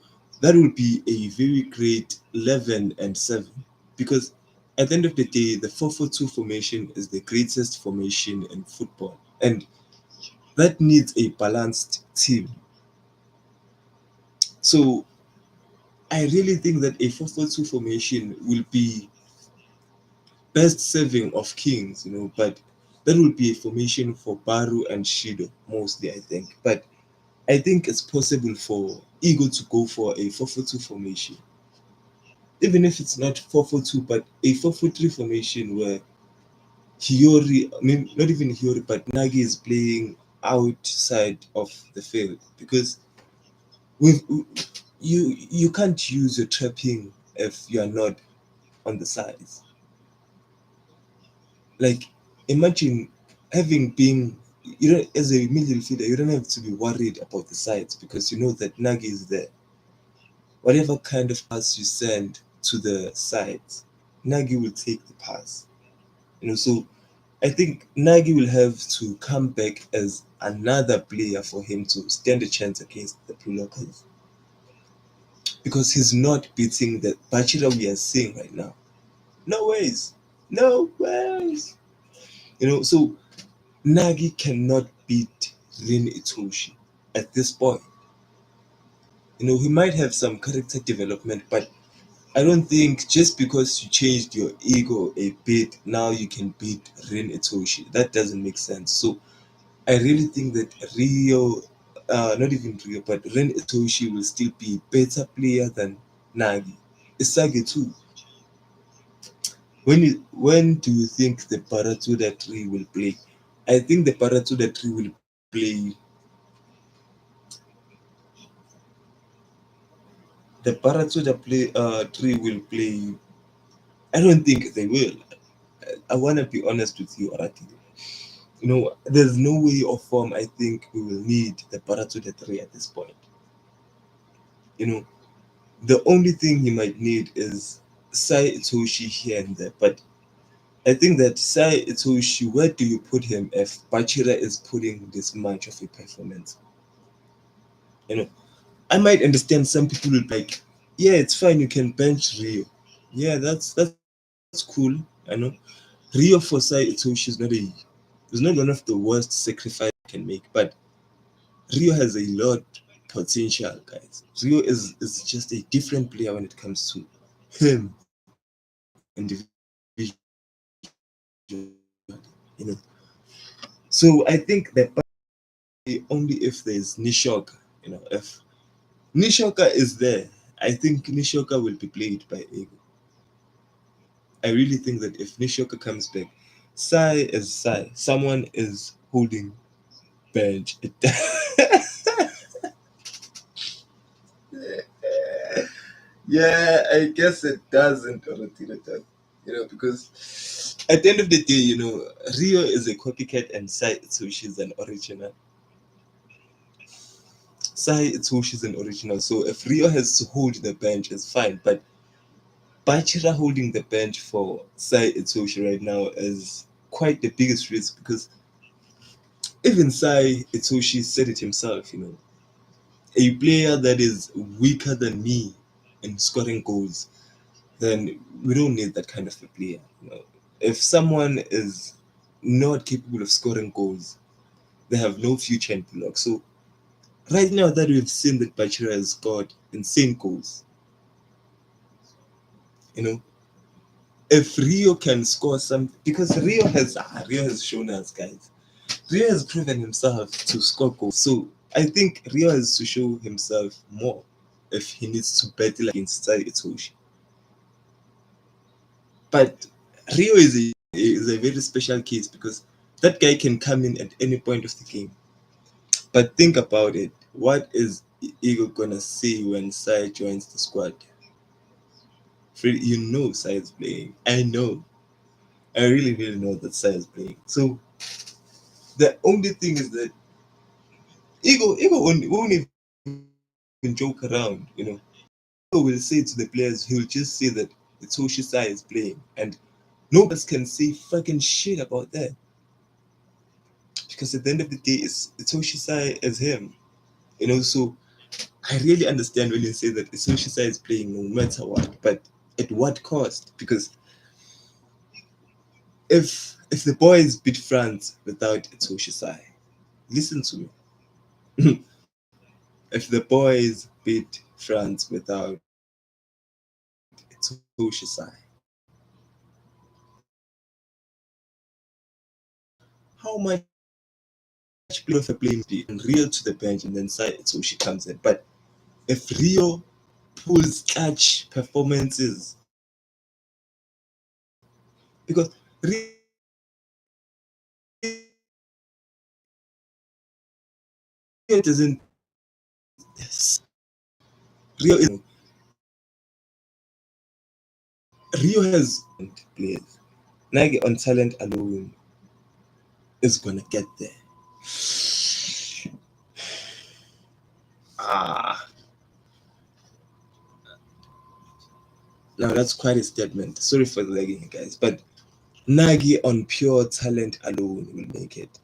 that will be a very great 11 and 7 because at the end of the day, the 4-4-2 formation is the greatest formation in football, and that needs a balanced team. So I really think that a 4-4-2 formation will be best serving of Kings, but that will be a formation for Baru and Shido mostly, I think. But I think it's possible for Eagle to go for a 4-4-2 formation, even if it's not 4-4-2, but a 4-4-3 formation where Hiyori, I mean, not even Hiyori, but Nagi is playing outside of the field because with you can't use your trapping if you are not on the sides. Like imagine having been as a midfielder, you don't have to be worried about the sides because you know that Nagi is there. Whatever kind of pass you send to the sides, Nagi will take the pass. So I think Nagy will have to come back as another player for him to stand a chance against the Blue Lockers because he's not beating the Bachira we are seeing right now. No ways. No ways. So Nagy cannot beat Rin Itoshi at this point. He might have some character development, but I don't think just because you changed your ego a bit, now you can beat Rin Itoshi. That doesn't make sense. So I really think that Rio, not even Rio, but Ren Itoshi will still be a better player than Nagi. Isagi too. When do you think the Paratuda tree will play? I think the Paratuda tree will play. The Paratuda tree will play. I don't think they will. I want to be honest with you, Arati. There's no way or form I think we will need the Paratuda tree at this point. You know, The only thing he might need is Sai Itoshi here and there. But I think that Sai Itoshi, where do you put him if Bachira is putting this much of a performance? You know, I might understand some people will be like, yeah, it's fine, you can bench Rio. Yeah, that's cool. I know. Rio for Sai Itoshi is not one of the worst sacrifices you can make, but Rio has a lot potential, guys. Rio is just a different player when it comes to him individually. You know. So I think that only if there's Nishoka, if Nishoka is there, I think Nishoka will be played by Ego. I really think that if Nishoka comes back, Sai is Sai. Someone is holding bench. Yeah, I guess it doesn't, or it does. Because at the end of the day, Rio is a copycat and Sai Itsushi is an original. Sai Itsushi is an original. So if Rio has to hold the bench, it's fine. But Bachira holding the bench for Sai Itsushi right now is quite the biggest risk because even Sai Itsushi said it himself, a player that is weaker than me in scoring goals, then we don't need that kind of a player. If someone is not capable of scoring goals, they have no future in block. So right now that we've seen that Bachira has scored insane goals, you know, if Rio can score some, because Rio has shown us, guys. Rio has proven himself to score goals. So I think Rio has to show himself more if he needs to battle against Sai Itoshi. But Rio is a very special case because that guy can come in at any point of the game. But think about it. What is Eagle gonna say when Sai joins the squad? Sai is playing. I know. I really, really know that Sai is playing. So the only thing is that ego won't even joke around, Ego will say to the players, he'll just say that Itoshi Sai is playing, and nobody else can say fucking shit about that. Because at the end of the day, it's Itoshi Sai as him. So I really understand when you say that Itoshi Sai is playing no matter what, but at what cost? Because if the boys beat France without Itoshi Sai, listen to me. If the boys beat France without Itoshi Sai, how much playing of a playing speed and Rio to the bench and then Sai Itoshi comes in? But if Rio pulls clutch performances, because Rio doesn't, Rio is, Rio has players. Nike on talent alone is gonna get there. Ah, now that's quite a statement. Sorry for the lagging, guys, but Nagi on pure talent alone will make it,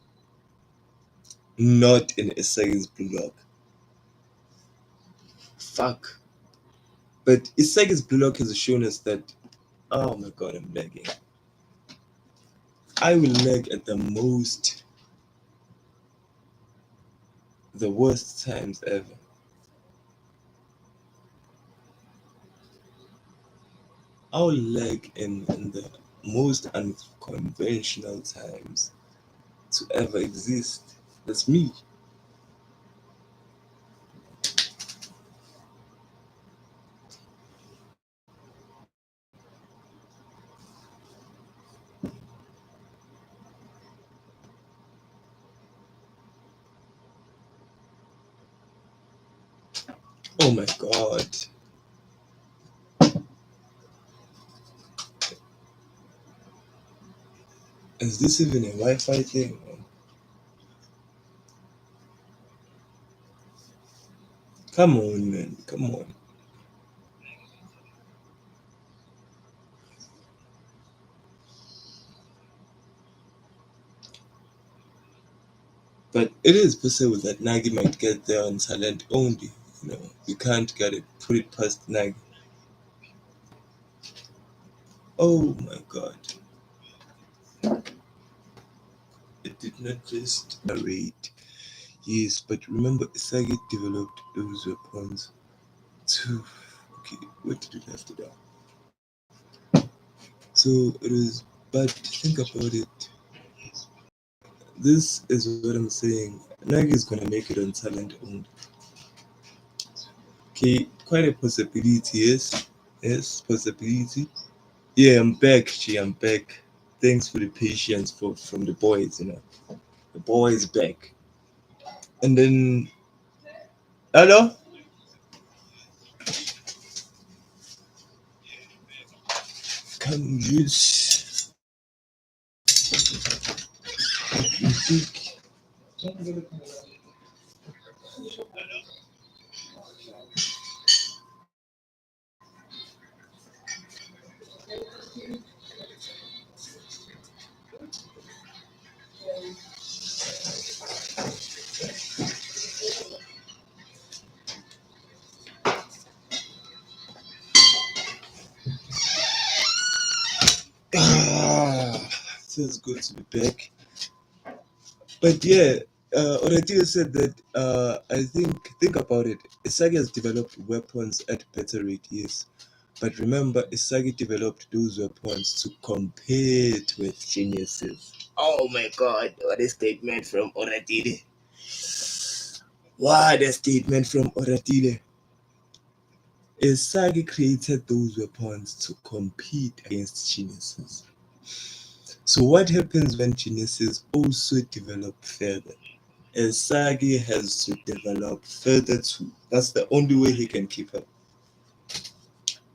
not in Isagi's blue lock. Fuck. But Isagi's blue lock has shown us that. Oh my god, I'm lagging. I will lag at the worst times ever. I'll lag in the most unconventional times to ever exist. That's me. Oh my god. Is this even a Wi-Fi thing? Come on, man. Come on. But it is possible that Nagy might get there on talent only. You can't get it, put it past Nagy. Oh my god. It did not just narrate. Yes, but remember Isagi developed those weapons too. Okay, what did it have to do? So it was, but think about it. This is what I'm saying. Nagy is gonna make it on talent only. Okay, quite a possibility, yes. Yes, possibility. Yeah, I'm back, G. I'm back. Thanks for the patience from the boys. The boys back. And then, hello? Can you speak? Ah, feels good to be back. But yeah, Oratio said that I think about it. Isagi has developed weapons at better rate, yes. But remember, Isagi developed those weapons to compete with geniuses. Oh my god, what a statement from Oratile. What a statement from Oratile. Isagi created those weapons to compete against geniuses. So what happens when geniuses also develop further? Isagi has to develop further too. That's the only way he can keep up.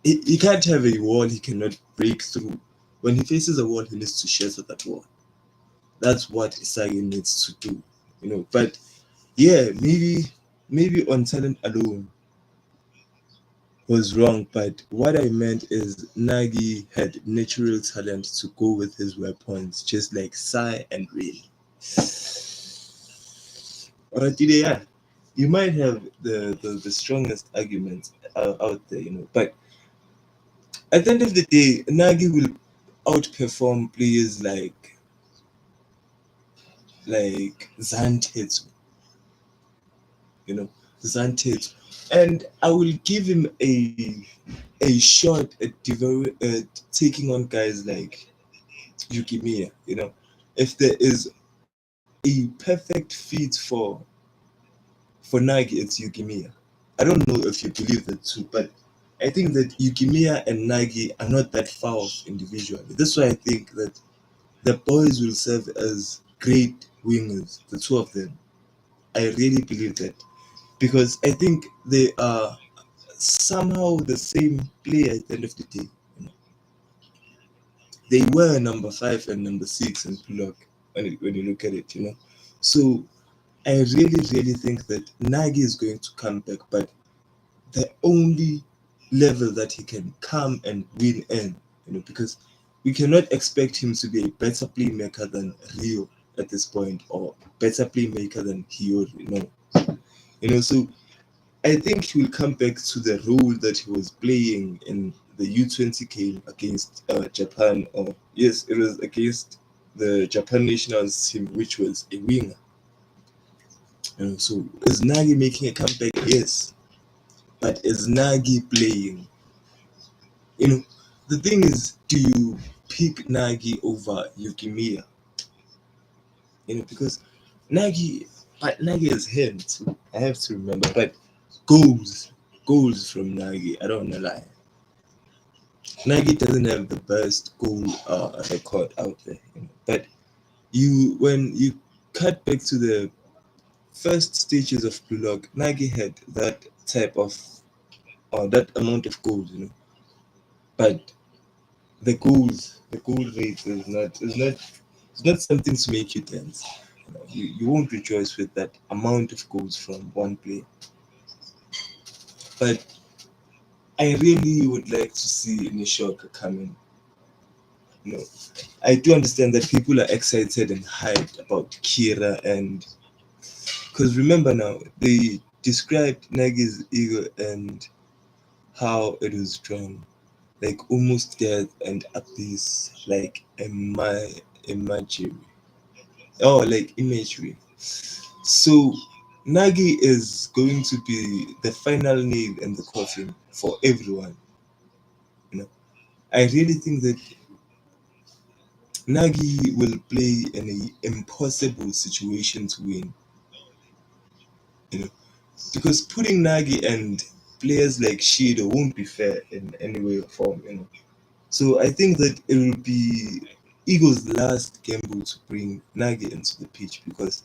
He can't have a wall he cannot break through when he faces a wall, he needs to shatter that wall. That's what Isagi needs to do, But yeah, maybe on talent alone was wrong, but what I meant is Nagi had natural talent to go with his weapons, just like Sai and Rin. Alright, yeah, you might have the strongest arguments out there, but at the end of the day, Nagi will outperform players like Zantetsu, you know, Zantetsu, and I will give him a shot at taking on guys like Yukimiya. If there is a perfect fit for Nagi, it's Yukimiya. I don't know if you believe that too, but I think that Yukimiya and Nagi are not that far off individually. That's why I think that the boys will serve as great wingers, the two of them. I really believe that because I think they are somehow the same player at the end of the day. They were number 5 and number 6 in Pulak when you look at it, So I really think that Nagi is going to come back, but the only level that he can come and win in, because we cannot expect him to be a better playmaker than Rio at this point or better playmaker than Hiyori, so I think he will come back to the role that he was playing in the U20 game against Japan, or yes, it was against the Japan national team, which was a winger. So is Nagi making a comeback? Yes, but is Nagi playing? The thing is, do you pick Nagi over Yukimiya? Because Nagi is him too. I have to remember, but goals from Nagi. I don't wanna lie. Nagi doesn't have the best goal record out there, but when you cut back to the first stages of Blue Lock, Nagi had that type of or that amount of goals, but the goal rate is not something to make you dance. You won't rejoice with that amount of goals from one player. But I really would like to see Nishoka coming. I do understand that people are excited and hyped about Kira, and because remember now they described Nagi's ego and how it was drawn like almost death and abyss, like imagery. Oh, like imagery. So Nagi is going to be the final nail in the coffin for everyone. You know, I really think that Nagi will play in an impossible situation to win. You know, because putting Nagi and players like Shido won't be fair in any way or form. So I think that it will be Eagles' last gamble to bring Nagi into the pitch because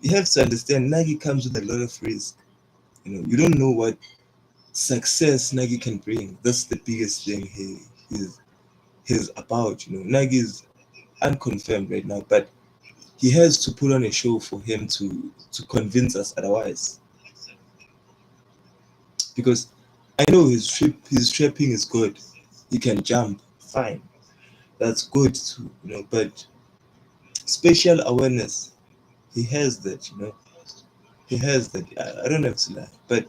you have to understand Nagi comes with a lot of risk. You don't know what success Nagi can bring. That's the biggest thing he's about. Nagi is unconfirmed right now, but he has to put on a show for him to convince us otherwise. Because I know his trapping is good. He can jump, fine. That's good too, but spatial awareness, he has that, He has that. I don't have to lie. But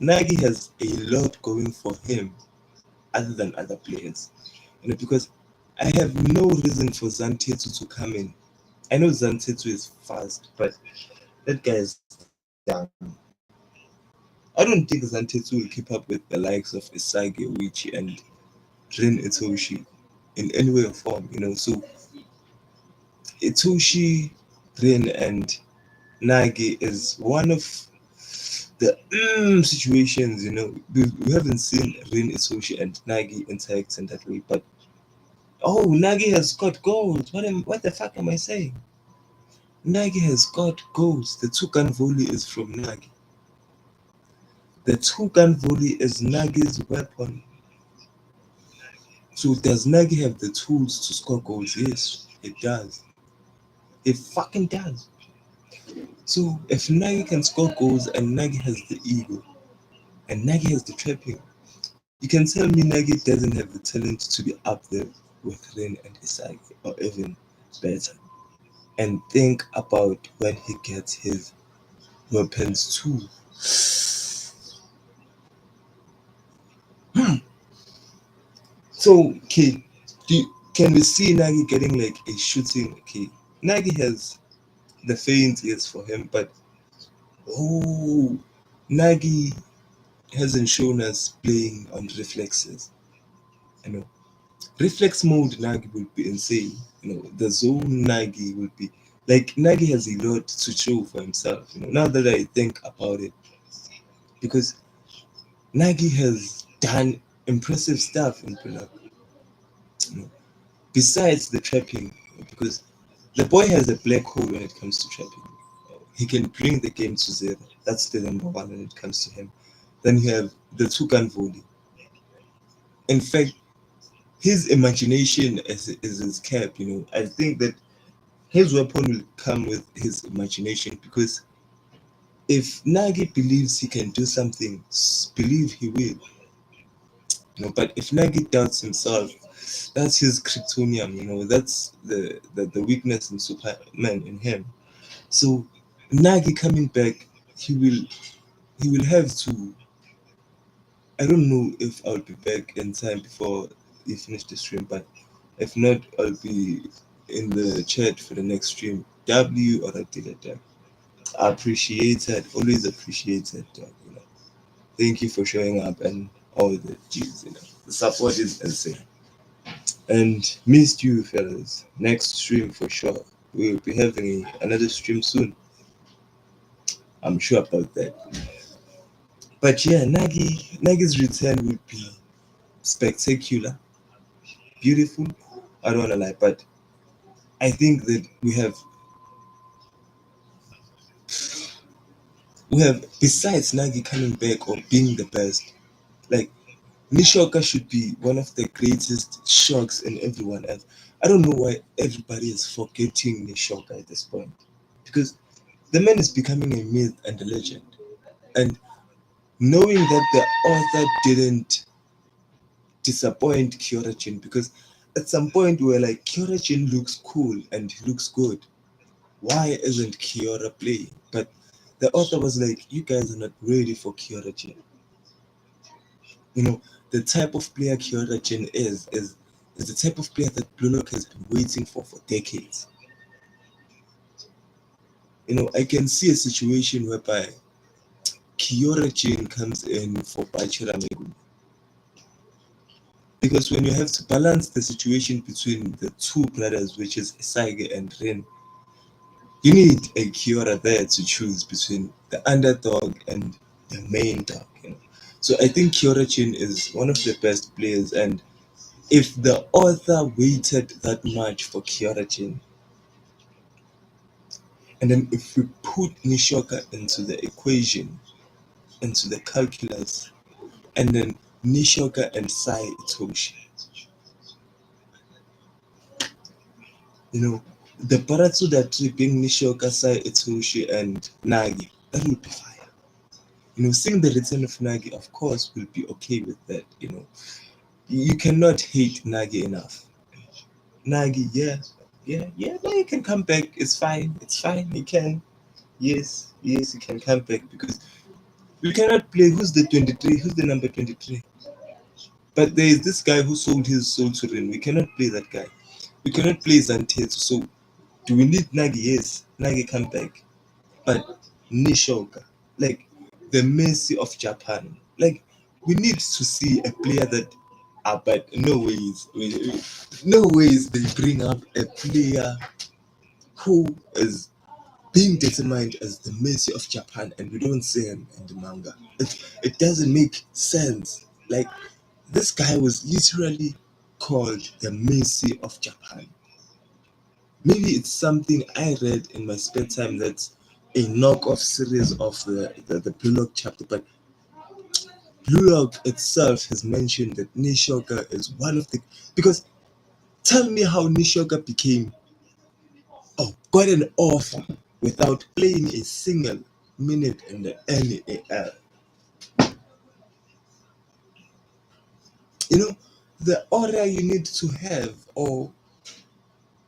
Nagi has a lot going for him other than other players. Because I have no reason for Zantetsu to come in. I know Zantetsu is fast, but that guy is dumb. I don't think Zantetsu will keep up with the likes of Isagi, Yoichi, and Rin Itoshi in any way or form. So Itoshi, Rin, and Nagi is one of the situations, we haven't seen Rin Itoshi and Nagi interact in that way, but Nagi has got goals. What the fuck am I saying? Nagi has got goals. The two-gun volley is from Nagi. The two-gun volley is Nagi's weapon. So does Nagi have the tools to score goals? Yes, it does. It fucking does. So if Nagi can score goals and Nagi has the ego and Nagi has the trapping, you can tell me Nagi doesn't have the talent to be up there with Ren and Isagi or even better. And think about when he gets his weapons too. So, okay, can we see Nagi getting like a shooting? Okay, Nagi has the feint, yes, for him, but oh, Nagi hasn't shown us playing on reflexes. You know, reflex mode Nagi would be insane. You know, the zone Nagi would be like Nagi has a lot to show for himself. You know, now that I think about it, because Nagi has done impressive stuff in Pulak. You know, besides the trapping, because the boy has a black hole when it comes to trapping. He can bring the game to zero. That's the number one when it comes to him. Then you have the two-gun volley. In fact, his imagination is his cap. You know, I think that his weapon will come with his imagination because if Nagi believes he can do something, believe he will. You know, but if Nagi doubts himself, that's his kryptonium. You know, that's the weakness in Superman in him. So Nagi coming back, he will he will have to. I don't know if I'll be back in time before we finish the stream, but if not, I'll be in the chat for the next stream. W or a delete. I appreciate it, always appreciate it. You know, thank you for showing up and all the G's. You know, the support is insane. And missed you, fellas. Next stream for sure. We'll be having another stream soon. I'm sure about that. But yeah, Nagi's return would be spectacular, beautiful. I don't wanna lie, but I think that we have besides Nagi coming back or being the best, like Nishoka should be one of the greatest shocks in everyone else. I don't know why everybody is forgetting Nishoka at this point. Because the man is becoming a myth and a legend. And knowing that the author didn't disappoint Kyorajin, because at some point we were like, Kyorajin looks cool and he looks good. Why isn't Kiora playing? But the author was like, you guys are not ready for Kyorajin. You know, the type of player Kyorajin is the type of player that Blue Lock has been waiting for decades. You know, I can see a situation whereby Kyorajin comes in for Bachira Megumi. Because when you have to balance the situation between the two brothers, which is Isagi and Rin, you need a Kiora there to choose between the underdog and the main dog. You know? So I think Kiora-chin is one of the best players, and if the author waited that much for Kiora-chin, and then if we put Nishoka into the equation, into the calculus, and then Nishoka and Sai Itoshi, you know, the Baratsu that being Nishoka, Sai Itoshi, and Nagi, that would be fire. You know, seeing the return of Nagi, of course, will be okay with that. You know, you cannot hate Nagi enough. Nagi, yeah, yeah, yeah. No, he can come back. It's fine. It's fine. He can. Yes, yes, he can come back because we cannot play. Who's the 23? Who's the number 23? But there is this guy who sold his soul to Rin. We cannot play that guy. We cannot play Zantetsu. So, do we need Nagi? Yes, Nagi come back. But Nishoka, like the Messi of Japan, like we need to see a player that, but no ways, no ways they bring up a player who is being determined as the Messi of Japan and we don't see him in the manga. It doesn't make sense. Like this guy was literally called the Messi of Japan. Maybe it's something I read in my spare time that's a knockoff series of the Blue Lock chapter, but Blue Lock itself has mentioned that Nishoka is one of the because tell me how Nishoka became got an offer without playing a single minute in the NAL. You know, the order you need to have or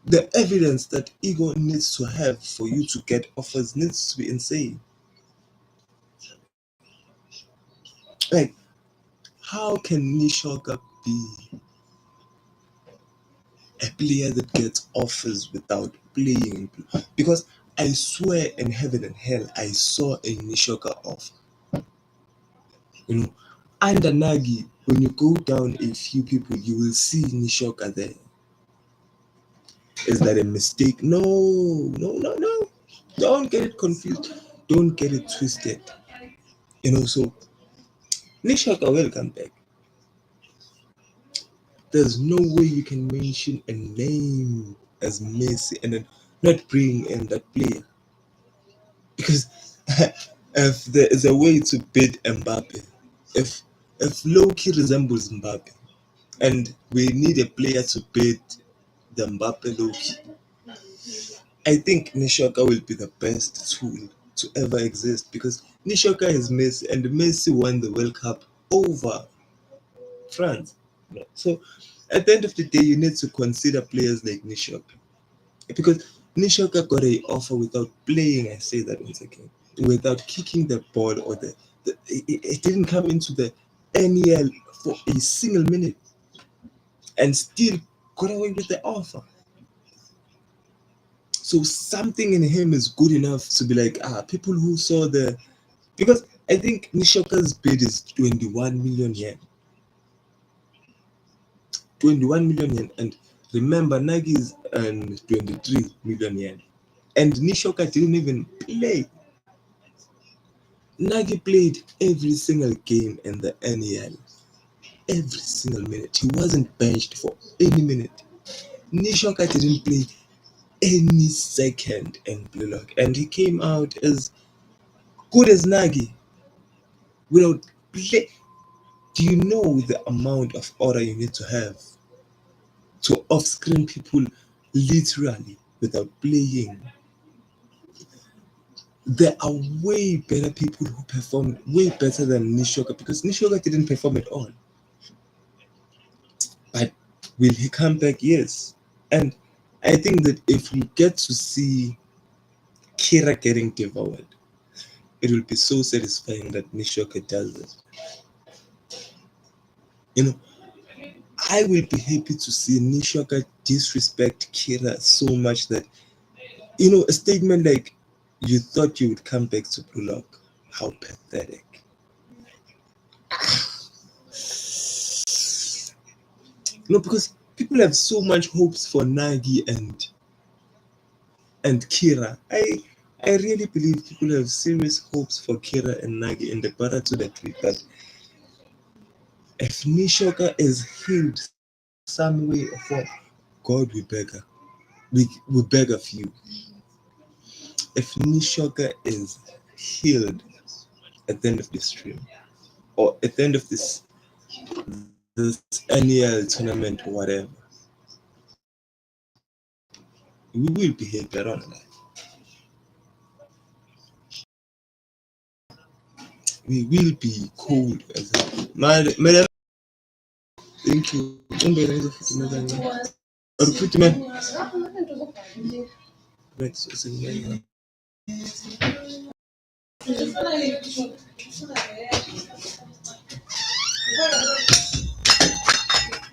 the evidence that ego needs to have for you to get offers needs to be insane. Like, how can Nishoka be a player that gets offers without playing? Because I swear in heaven and hell, I saw a Nishoka offer. You know, under Nagi, when you go down a few people, you will see Nishoka there. Is that a mistake? No, no, no, no. Don't get it confused. Don't get it twisted. So Nishoka will come back. There's no way you can mention a name as Messi and then not bring in that player. Because if there is a way to beat Mbappe, if if Loki resembles Mbappe, and we need a player to beat the Mbappe Loki, I think Nishoka will be the best tool to ever exist because Nishoka is Messi and Messi won the World Cup over France. So at the end of the day, you need to consider players like Nishoka because Nishoka got a offer without playing. I say that once again, without kicking the ball or it didn't come into the NEL for a single minute and still got away with the offer. So something in him is good enough to be like, people who saw because I think Nishoka's bid is 21 million yen. 21 million yen. And remember, Nagi's and 23 million yen. And Nishoka didn't even play. Nagi played every single game in the NEL. Every single minute. He wasn't benched for any minute. Nishoka didn't play any second in Blue Lock. And he came out as good as Nagi without play. Do you know the amount of order you need to have to off-screen people literally without playing? There are way better people who performed way better than Nishoka because Nishoka didn't perform at all. But will he come back? Yes. And I think that if we get to see Kira getting devoured, it will be so satisfying that Nishoka does it. You know, I will be happy to see Nishoka disrespect Kira so much that, a statement like, you thought you would come back to Blue Lock. How pathetic. Because people have so much hopes for Nagi and Kira. I really believe people have serious hopes for Kira and Nagi in the battle to the tree. But if Nishoka is healed some way or form, God we beg her. We beg of you. If Nishoka is healed at the end of this stream, or at the end of this annual tournament or whatever, we will be here better on that. We will be cold as hell. Madam, thank you. Recruit man.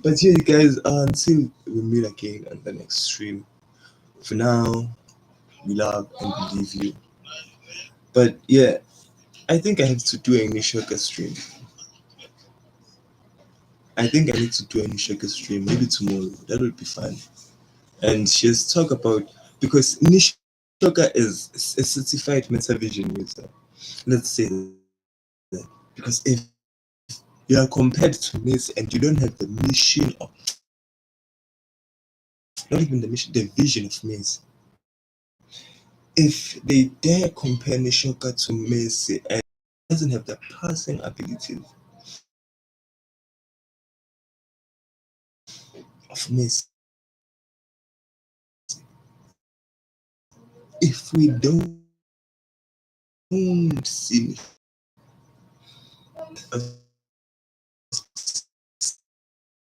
But yeah, you guys, until we meet again on the next stream. For now, we love and believe you. But yeah, I think I have to do a Nishoka stream. I think I need to do a Nishoka stream maybe tomorrow. That would be fun. And just talk about because Nishoka is a certified Metavision user. Let's say that. Because if you are compared to Miss and you don't have the mission of not even the mission, the vision of Miss. If they dare compare Nishoka to Messi and doesn't have the passing abilities, of Messi. If we don't see,